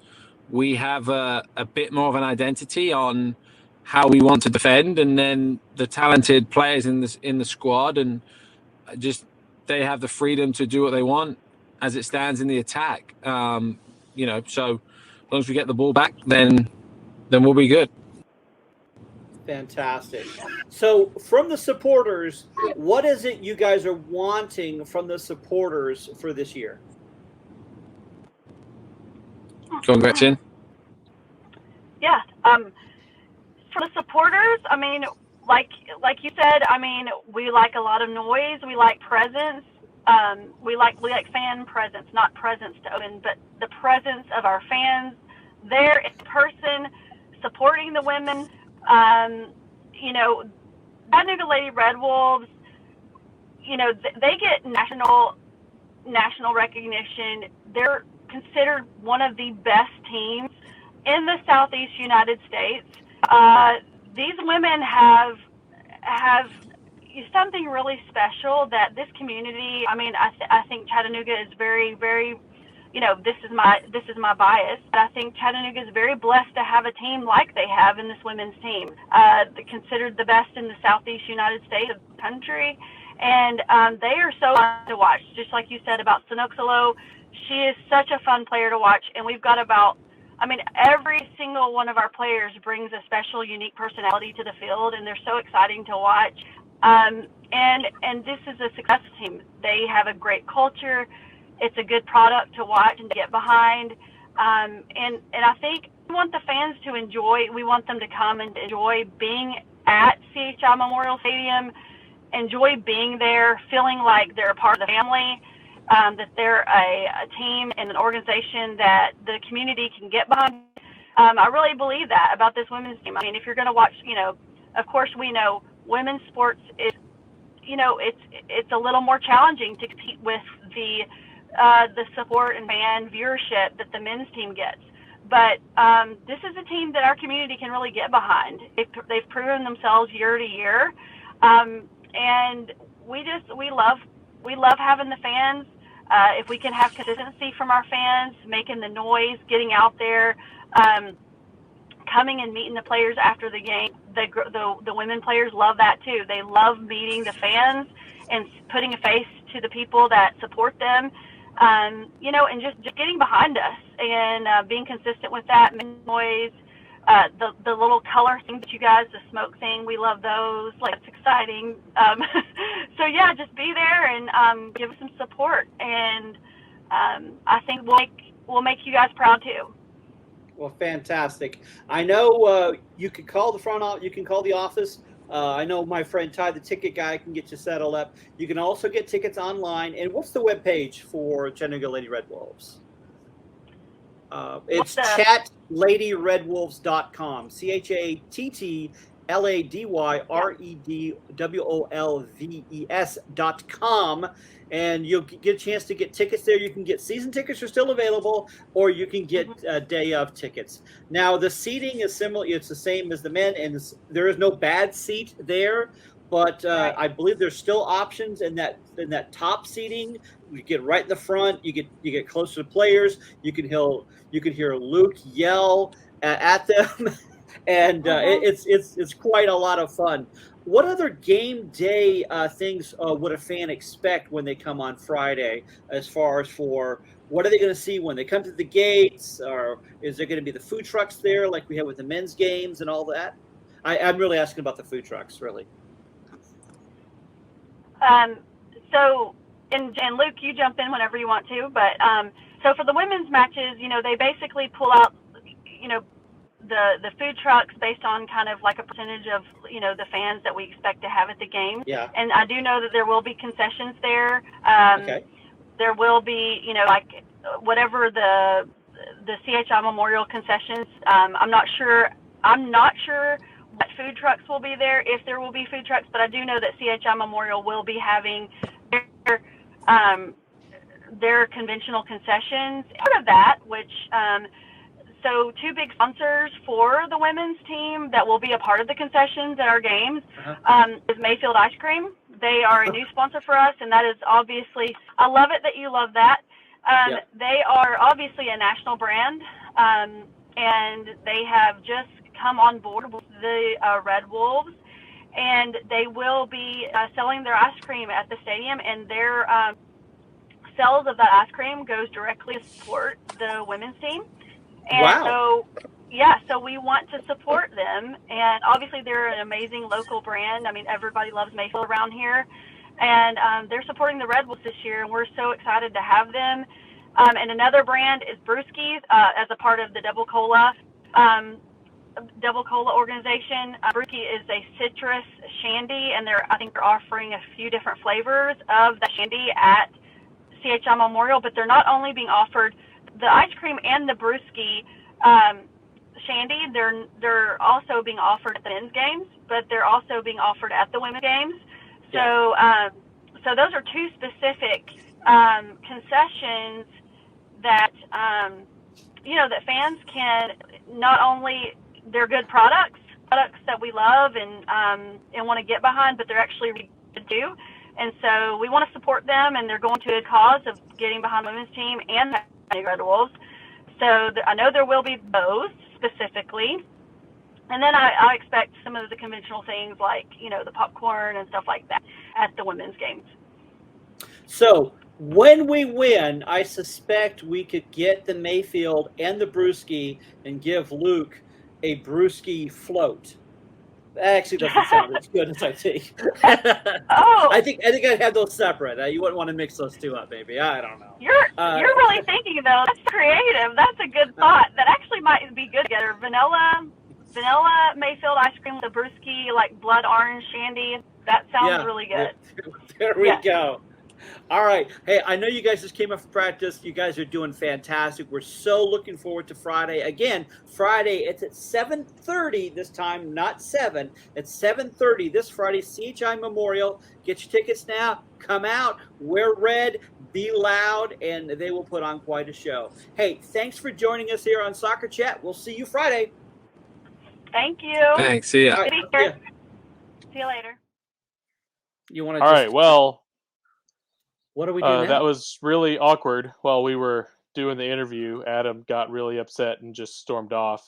we have a bit more of an identity on how we want to defend, and then the talented players in the squad, and just they have the freedom to do what they want as it stands in the attack. So as long as we get the ball back, then we'll be good. Fantastic. So from the supporters, what is it you guys are wanting from the supporters for this year? Go on, Gretchen. Yeah. For the supporters, I mean, like you said, I mean, we like a lot of noise. We like presence. We like fan presence, not presence to open, but the presence of our fans there in person, supporting the women. Chattanooga Lady Red Wolves, they get national recognition. They're considered one of the best teams in the Southeast United States. These women have something really special that this community. I mean, I think Chattanooga is very, very. This is my bias, but I think Chattanooga is very blessed to have a team like they have in this women's team. Considered the best in the Southeast United States of the country, and they are so fun to watch. Just like you said about Sanoxalo, she is such a fun player to watch, and we've got every single one of our players brings a special, unique personality to the field, and they're so exciting to watch. And this is a success team. They have a great culture. It's a good product to watch and to get behind. And I think we want the fans to enjoy. We want them to come and enjoy being at CHI Memorial Stadium, enjoy being there, feeling like they're a part of the family, that they're a team and an organization that the community can get behind. I really believe that about this women's team. I mean, if you're going to watch, of course we know women's sports is, it's a little more challenging to compete with the support and fan viewership that the men's team gets. But this is a team that our community can really get behind. They've proven themselves year to year, and we love having the fans. If we can have consistency from our fans, making the noise, getting out there, coming and meeting the players after the game. The women players love that too. They love meeting the fans and putting a face to the people that support them. And just getting behind us and being consistent with that. Noise, the little color thing that you guys, the smoke thing, we love those. Like, it's exciting. So yeah, just be there and give us some support, and I think we'll make you guys proud too. Well, fantastic. I know you can call the front office. You can call the office. I know my friend Ty, the ticket guy, can get you settled up. You can also get tickets online. And what's the webpage for Chattanooga Lady Red Wolves? It's chatladyredwolves.com. chatladyredwolves.com. And you'll get a chance to get tickets there. You can get season tickets are still available, or you can get day of tickets. Now, the seating is similar. It's the same as the men, and there is no bad seat there. But Right. I believe there's still options in that top seating. You get right in the front. You get closer to players. You can hear Luke yell at them, and it's quite a lot of fun. What other game day things would a fan expect when they come on Friday, as far as for what are they going to see when they come to the gates? Or is there going to be the food trucks there like we have with the men's games and all that? I'm really asking about the food trucks, really. So, and Luke, you jump in whenever you want to, but so for the women's matches, they basically pull out, the food trucks based on kind of like a percentage of, the fans that we expect to have at the game. Yeah. And I do know that there will be concessions there. Okay. There will be, like whatever the CHI Memorial concessions. I'm not sure what food trucks will be there, if there will be food trucks, but I do know that CHI Memorial will be having their conventional concessions. Part of that, which so two big sponsors for the women's team that will be a part of the concessions at our games is Mayfield Ice Cream. They are a new sponsor for us, and that is obviously, I love it that you love that. They are obviously a national brand, and they have just come on board with the Red Wolves, and they will be selling their ice cream at the stadium, and their sales of that ice cream goes directly to support the women's team. And Wow. so, yeah, so we want to support them. And obviously, they're an amazing local brand. I mean, everybody loves Mayfield around here. And they're supporting the Red Wolves this year, and we're so excited to have them. And another brand is Brewski's as a part of the Double Cola organization. Brewski is a citrus shandy, and I think they're offering a few different flavors of the shandy at CHI Memorial, but they're not only being offered the ice cream and the Brewski shandy, they're also being offered at the men's games, but they're also being offered at the women's games. So so those are two specific concessions that that fans can not only, they're good products that we love and want to get behind, but they're actually really good too. And so we want to support them, and they're going to a cause of getting behind the women's team and the Red Wolves. So I know there will be those specifically. And then I expect some of the conventional things like, the popcorn and stuff like that at the women's games. So when we win, I suspect we could get the Mayfield and the Brewski and give Luke a Brewski float. That actually doesn't sound as good as I think. Oh, I think I'd have those separate. You wouldn't want to mix those two up, maybe. I don't know. You're really thinking though. That's creative. That's a good thought. That actually might be good together. Vanilla Mayfield ice cream with a Brewski, like blood orange shandy. That sounds really good. There we go. All right. Hey, I know you guys just came up for practice. You guys are doing fantastic. We're so looking forward to Friday. Again, Friday, it's at 7:30 this time, not 7. It's 7:30 this Friday, CHI Memorial. Get your tickets now. Come out, wear red, be loud, and they will put on quite a show. Hey, thanks for joining us here on Soccer Chat. We'll see you Friday. Thank you. Thanks. See ya. All right. See you later. You want to? All right. Well, what do we do now? that was really awkward. While we were doing the interview, Adam got really upset and just stormed off.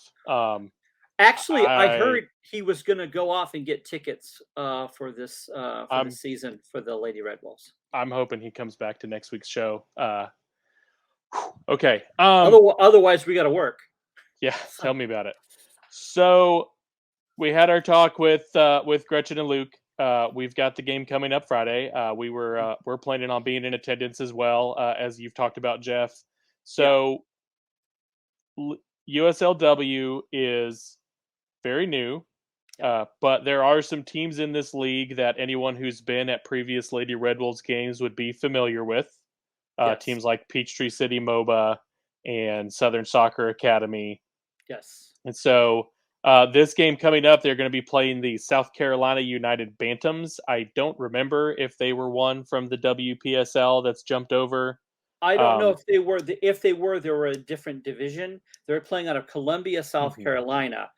Actually, I heard he was going to go off and get tickets for this season for the Lady Red Wolves. I'm hoping he comes back to next week's show. Okay. Otherwise, we got to work. Yeah, tell me about it. So we had our talk with Gretchen and Luke. We've got the game coming up Friday. We're planning on being in attendance as well, as you've talked about, Jeff. So USLW is very new, but there are some teams in this league that anyone who's been at previous Lady Red Wolves games would be familiar with. Teams like Peachtree City MOBA and Southern Soccer Academy. Yes. And so this game coming up, they're going to be playing the South Carolina United Bantams. I don't remember if they were one from the WPSL that's jumped over. I don't know if they were. They were a different division. They're playing out of Columbia, South Carolina,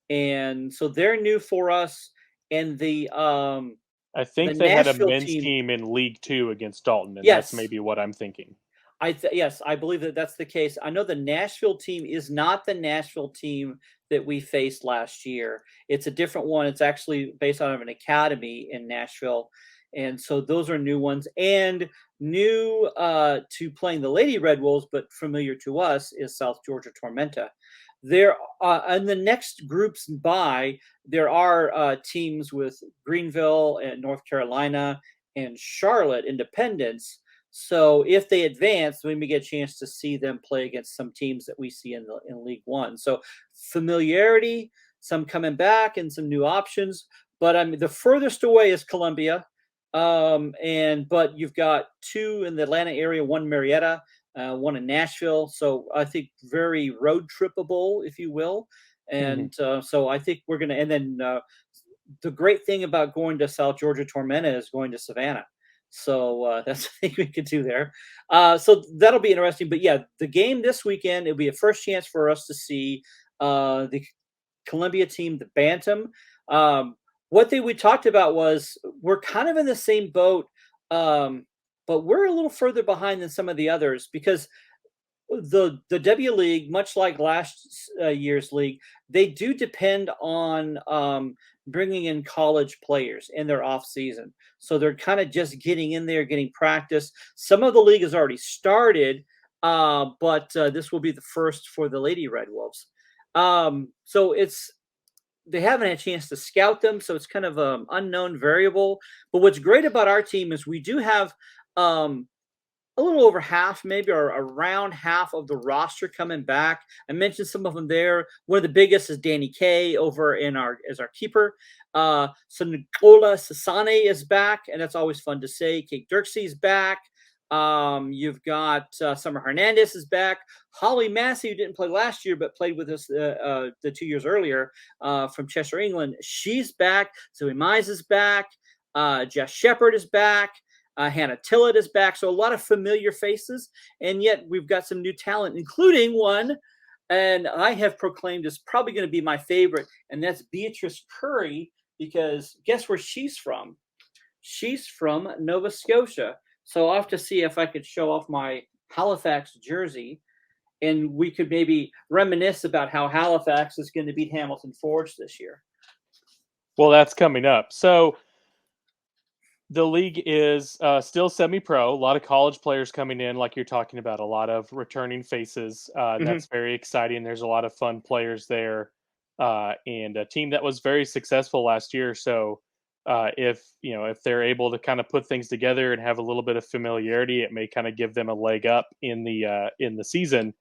and so they're new for us. And I think they had a men's team in League Two against Dalton, and that's maybe what I'm thinking. Yes, I believe that's the case. I know the Nashville team is not the Nashville team that we faced last year. It's a different one. It's actually based out of an academy in Nashville. And so those are new ones. And new to playing the Lady Red Wolves, but familiar to us, is South Georgia Tormenta. There in the next groups by, there are teams with Greenville and North Carolina and Charlotte Independence. So if they advance, we may get a chance to see them play against some teams that we see in League One. So familiarity, some coming back, and some new options. But I mean, the furthest away is Columbia, but you've got two in the Atlanta area, one Marietta, one in Nashville. So I think very road trippable, if you will. And so I think we're going to. And then the great thing about going to South Georgia Tormenta is going to Savannah. So that's the thing we could do there. So that'll be interesting. But yeah, the game this weekend, it'll be a first chance for us to see the Columbia team, the Bantam. What we talked about was we're kind of in the same boat, but we're a little further behind than some of the others because the W League, much like last year's league, they do depend on bringing in college players in their off season. So they're kind of just getting in there, getting practice. Some of the league has already started, but this will be the first for the Lady Red Wolves. So they haven't had a chance to scout them, so it's kind of an unknown variable. But what's great about our team is we do have a little over half, maybe, or around half of the roster coming back. I mentioned some of them there. One of the biggest is Danny Kay over as our keeper. So Nicola Sasane is back, and that's always fun to say. Kate Dirksey is back. You've got Summer Hernandez is back. Holly Massey, who didn't play last year but played with us the 2 years earlier from Cheshire, England. She's back. Zoe Mize is back. Jess Shepard is back. Hannah Tillett is back. So a lot of familiar faces, and yet we've got some new talent, including one, and I have proclaimed is probably going to be my favorite, and that's Beatrice Curry, because guess where she's from? She's from Nova Scotia. So I'll have to see if I could show off my Halifax jersey, and we could maybe reminisce about how Halifax is going to beat Hamilton Forge this year. Well, that's coming up. So the league is still semi-pro. A lot of college players coming in, like you're talking about, a lot of returning faces. That's very exciting. There's a lot of fun players there, and a team that was very successful last year. So if they're able to kind of put things together and have a little bit of familiarity, it may kind of give them a leg up in the season.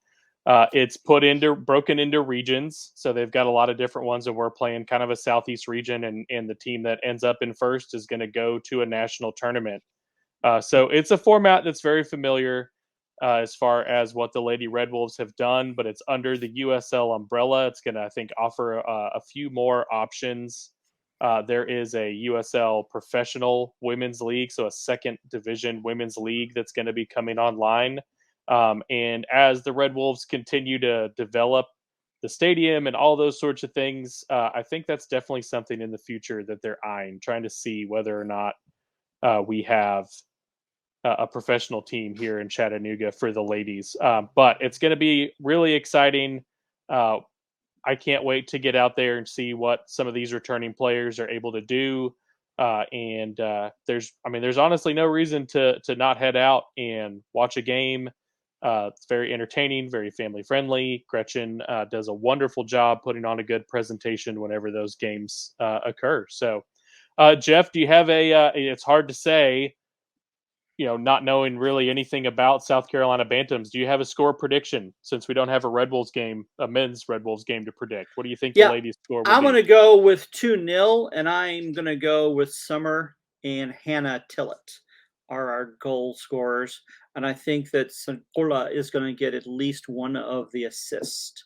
It's broken into regions, so they've got a lot of different ones, and we're playing kind of a southeast region, and the team that ends up in first is going to go to a national tournament. So it's a format that's very familiar as far as what the Lady Red Wolves have done, but it's under the USL umbrella. It's going to, I think, offer a few more options. There is a USL Professional Women's League, so a second division women's league that's going to be coming online. And as the Red Wolves continue to develop the stadium and all those sorts of things, I think that's definitely something in the future that they're eyeing, trying to see whether or not we have a professional team here in Chattanooga for the ladies. But it's going to be really exciting. I can't wait to get out there and see what some of these returning players are able to do. There's honestly no reason to not head out and watch a game. It's very entertaining, very family friendly. Gretchen does a wonderful job putting on a good presentation whenever those games occur. So, Jeff, do you have it's hard to say, not knowing really anything about South Carolina Bantams, do you have a score prediction since we don't have a men's Red Wolves game to predict? What do you think the ladies' score would be? I'm going to go with 2-0, and I'm going to go with Summer and Hannah Tillett are our goal scorers. And I think that Sankola is going to get at least one of the assists.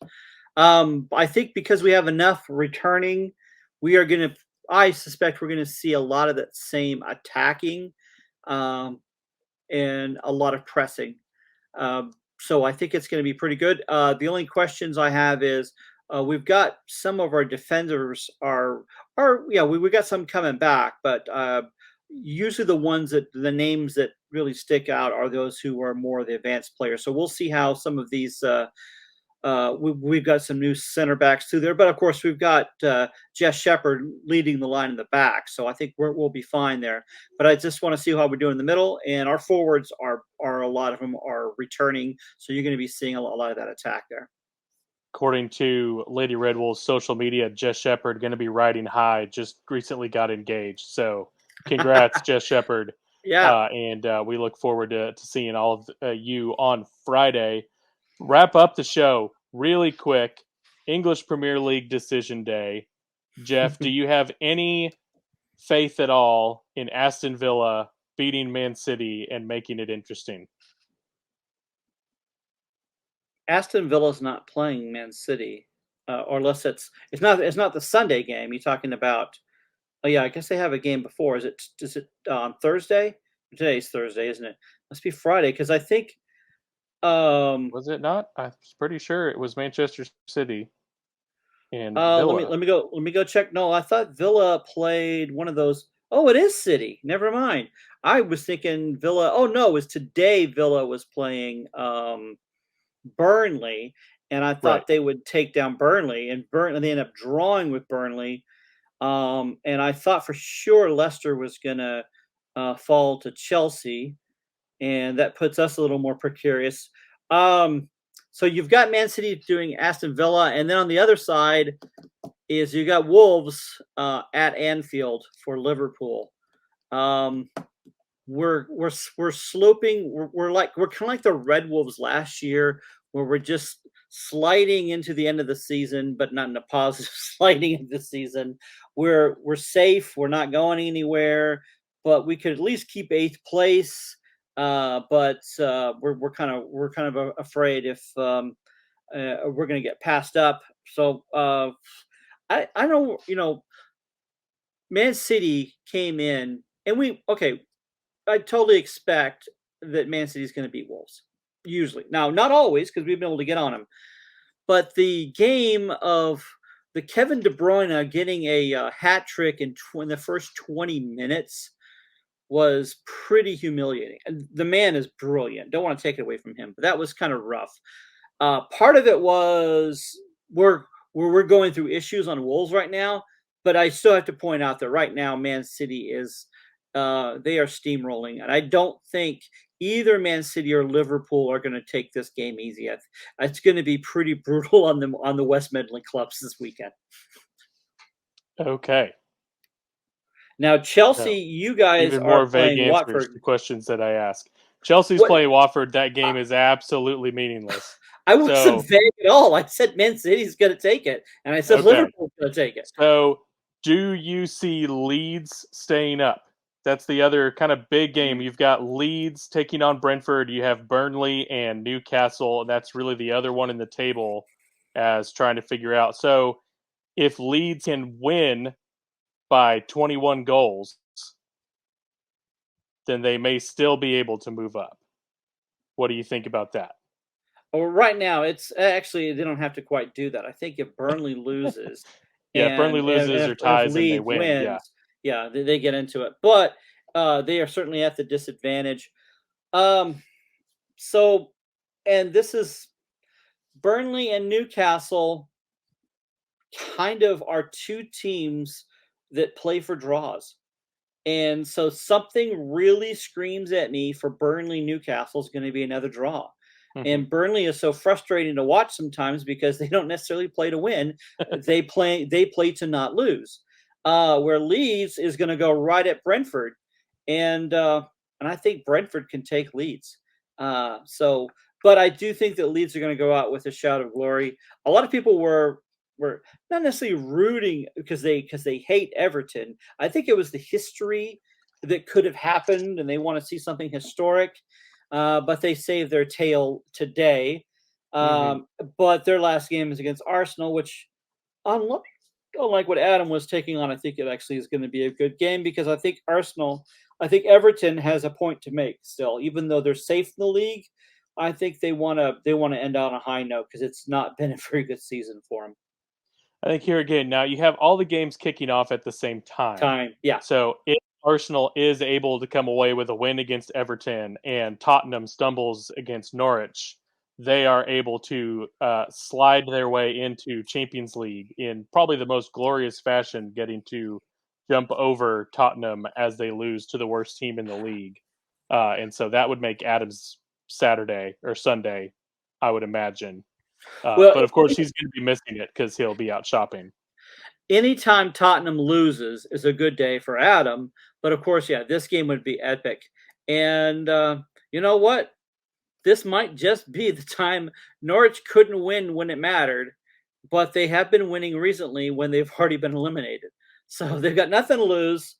I think because we have enough returning, I suspect we're going to see a lot of that same attacking and a lot of pressing. So I think it's going to be pretty good. The only questions I have is we've got some of our defenders we got some coming back, but usually the names that really stick out are those who are more the advanced players. So we'll see how some of these we've got some new center backs too there, but of course we've got Jess Shepard leading the line in the back, so I think we'll be fine there. But I just want to see how we're doing in the middle, and our forwards are a lot of them are returning, so you're going to be seeing a lot of that attack there. According to Lady Red Wolves social media, Jess Shepard going to be riding high, just recently got engaged. So congrats, Jess Shepard. Yeah. And we look forward to seeing all of you on Friday. Wrap up the show really quick. English Premier League decision day. Jeff, do you have any faith at all in Aston Villa beating Man City and making it interesting? Aston Villa's not playing Man City, or unless it's not the Sunday game. You're talking about? Oh yeah, I guess they have a game before. Is it on Thursday? Today's Thursday, isn't it? Must be Friday, because I think. Was it not? I'm pretty sure it was Manchester City. And Villa. Let me go check. No, I thought Villa played one of those. Oh, it is City. Never mind. I was thinking Villa. Oh no, it was today. Villa was playing Burnley, and I thought Right. they would take down Burnley, and they ended up drawing with Burnley. And I thought for sure Leicester was going to fall to Chelsea, and that puts us a little more precarious. So you've got Man City doing Aston Villa, and then on the other side is you got Wolves at Anfield for Liverpool. We're sloping. We're kind of like the Red Wolves last year, where we're just sliding into the end of the season, but not in a positive sliding into the season. We're safe. We're not going anywhere, but we could at least keep 8th place. But we're kind of afraid if we're going to get passed up. So I don't, Man City came in and I totally expect that Man City is going to beat Wolves. Usually. Now, not always, because we've been able to get on them. But the game of the Kevin De Bruyne getting a hat trick in the first 20 minutes was pretty humiliating. And the man is brilliant. Don't want to take it away from him, but that was kind of rough. Part of it was we're going through issues on Wolves right now, but I still have to point out that right now Man City is they are steamrolling, and I don't think either Man City or Liverpool are going to take this game easy. It's going to be pretty brutal on them on the West Midland clubs this weekend. Okay. Now Chelsea, So, you guys even are more vague playing answers Watford. to questions that I ask. Chelsea's What? playing Watford. That game is absolutely meaningless. I wasn't vague at all. I said Man City's going to take it, and I said Okay. Liverpool's going to take it. So, do you see Leeds staying up? That's the other kind of big game. You've got Leeds taking on Brentford. You have Burnley and Newcastle, and that's really the other one in the table as trying to figure out. So, if Leeds can win by 21 goals, then they may still be able to move up. What do you think about that? Well, right now, it's actually they don't have to quite do that. I think if Burnley loses, Yeah, if Burnley loses or if ties and they Leeds win, yeah. wins, they get into it. But they are certainly at the disadvantage. So, and this is Burnley and Newcastle kind of are two teams that play for draws. And so something really screams at me for Burnley Newcastle is going to be another draw. And Burnley is so frustrating to watch sometimes because they don't necessarily play to win. They play to not lose. Where Leeds is going to go right at Brentford. And I think Brentford can take Leeds. But I do think that Leeds are going to go out with a shout of glory. A lot of people were not necessarily rooting because they hate Everton. I think it was the history that could have happened, and they want to see something historic. But they saved their tail today. But their last game is against Arsenal, which, unlike what Adam was taking on, I think it actually is going to be a good game because I think Everton has a point to make still, even though they're safe in the league. I think they want to end on a high note because it's not been a very good season for them. I think here again, now you have all the games kicking off at the same time. Yeah. So if Arsenal is able to come away with a win against Everton and Tottenham stumbles against Norwich, they are able to slide their way into Champions League in probably the most glorious fashion, getting to jump over Tottenham as they lose to the worst team in the league. And so that would make Adams Saturday or Sunday, I would imagine. But of course, he's going to be missing it because he'll be out shopping. Anytime Tottenham loses is a good day for Adam. But of course, this game would be epic. And you know what? This might just be the time Norwich couldn't win when it mattered, but they have been winning recently when they've already been eliminated. So they've got nothing to lose.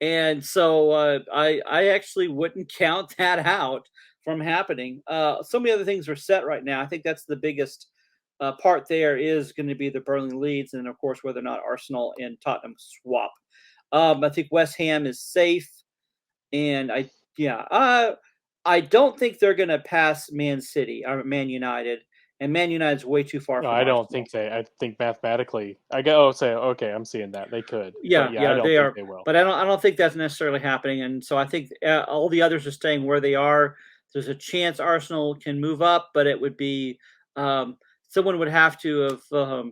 And so I actually wouldn't count that out from happening. So many other things are set right now. I think that's the biggest part there is going to be the Burnley Leeds, and of course whether or not Arsenal and Tottenham swap. I think West Ham is safe, and I don't think they're going to pass Man City or Man United, and Man United's way too far. No, from I Arsenal. don't think they. I think mathematically, I go say okay. I'm seeing that they could. Yeah, I don't they think are. they will. But I don't think that's necessarily happening, and so I think all the others are staying where they are. There's a chance Arsenal can move up, but it would be someone would have to have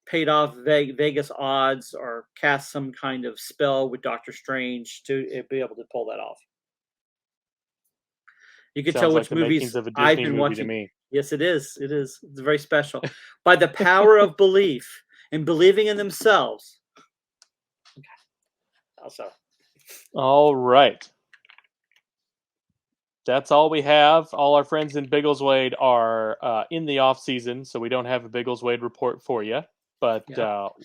paid off Vegas odds or cast some kind of spell with Doctor Strange to be able to pull that off. You can Sounds tell like which the movies makings of a I've Disney been movie watching. to me. Yes, it is. It is. It's very special. By the power of belief and believing in themselves. Okay. Also. All right. That's all we have. All our friends in Biggleswade are in the off season, so we don't have a Biggleswade report for you. But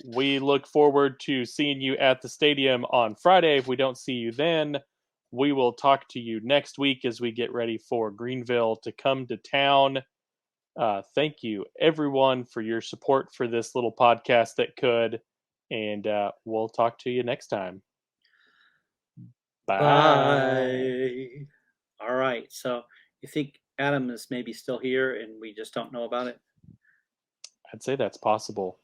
we look forward to seeing you at the stadium on Friday. If we don't see you then, we will talk to you next week as we get ready for Greenville to come to town. Thank you, everyone, for your support for this little podcast that could. And we'll talk to you next time. Bye. Bye. All right. So you think Adam is maybe still here and we just don't know about it? I'd say that's possible.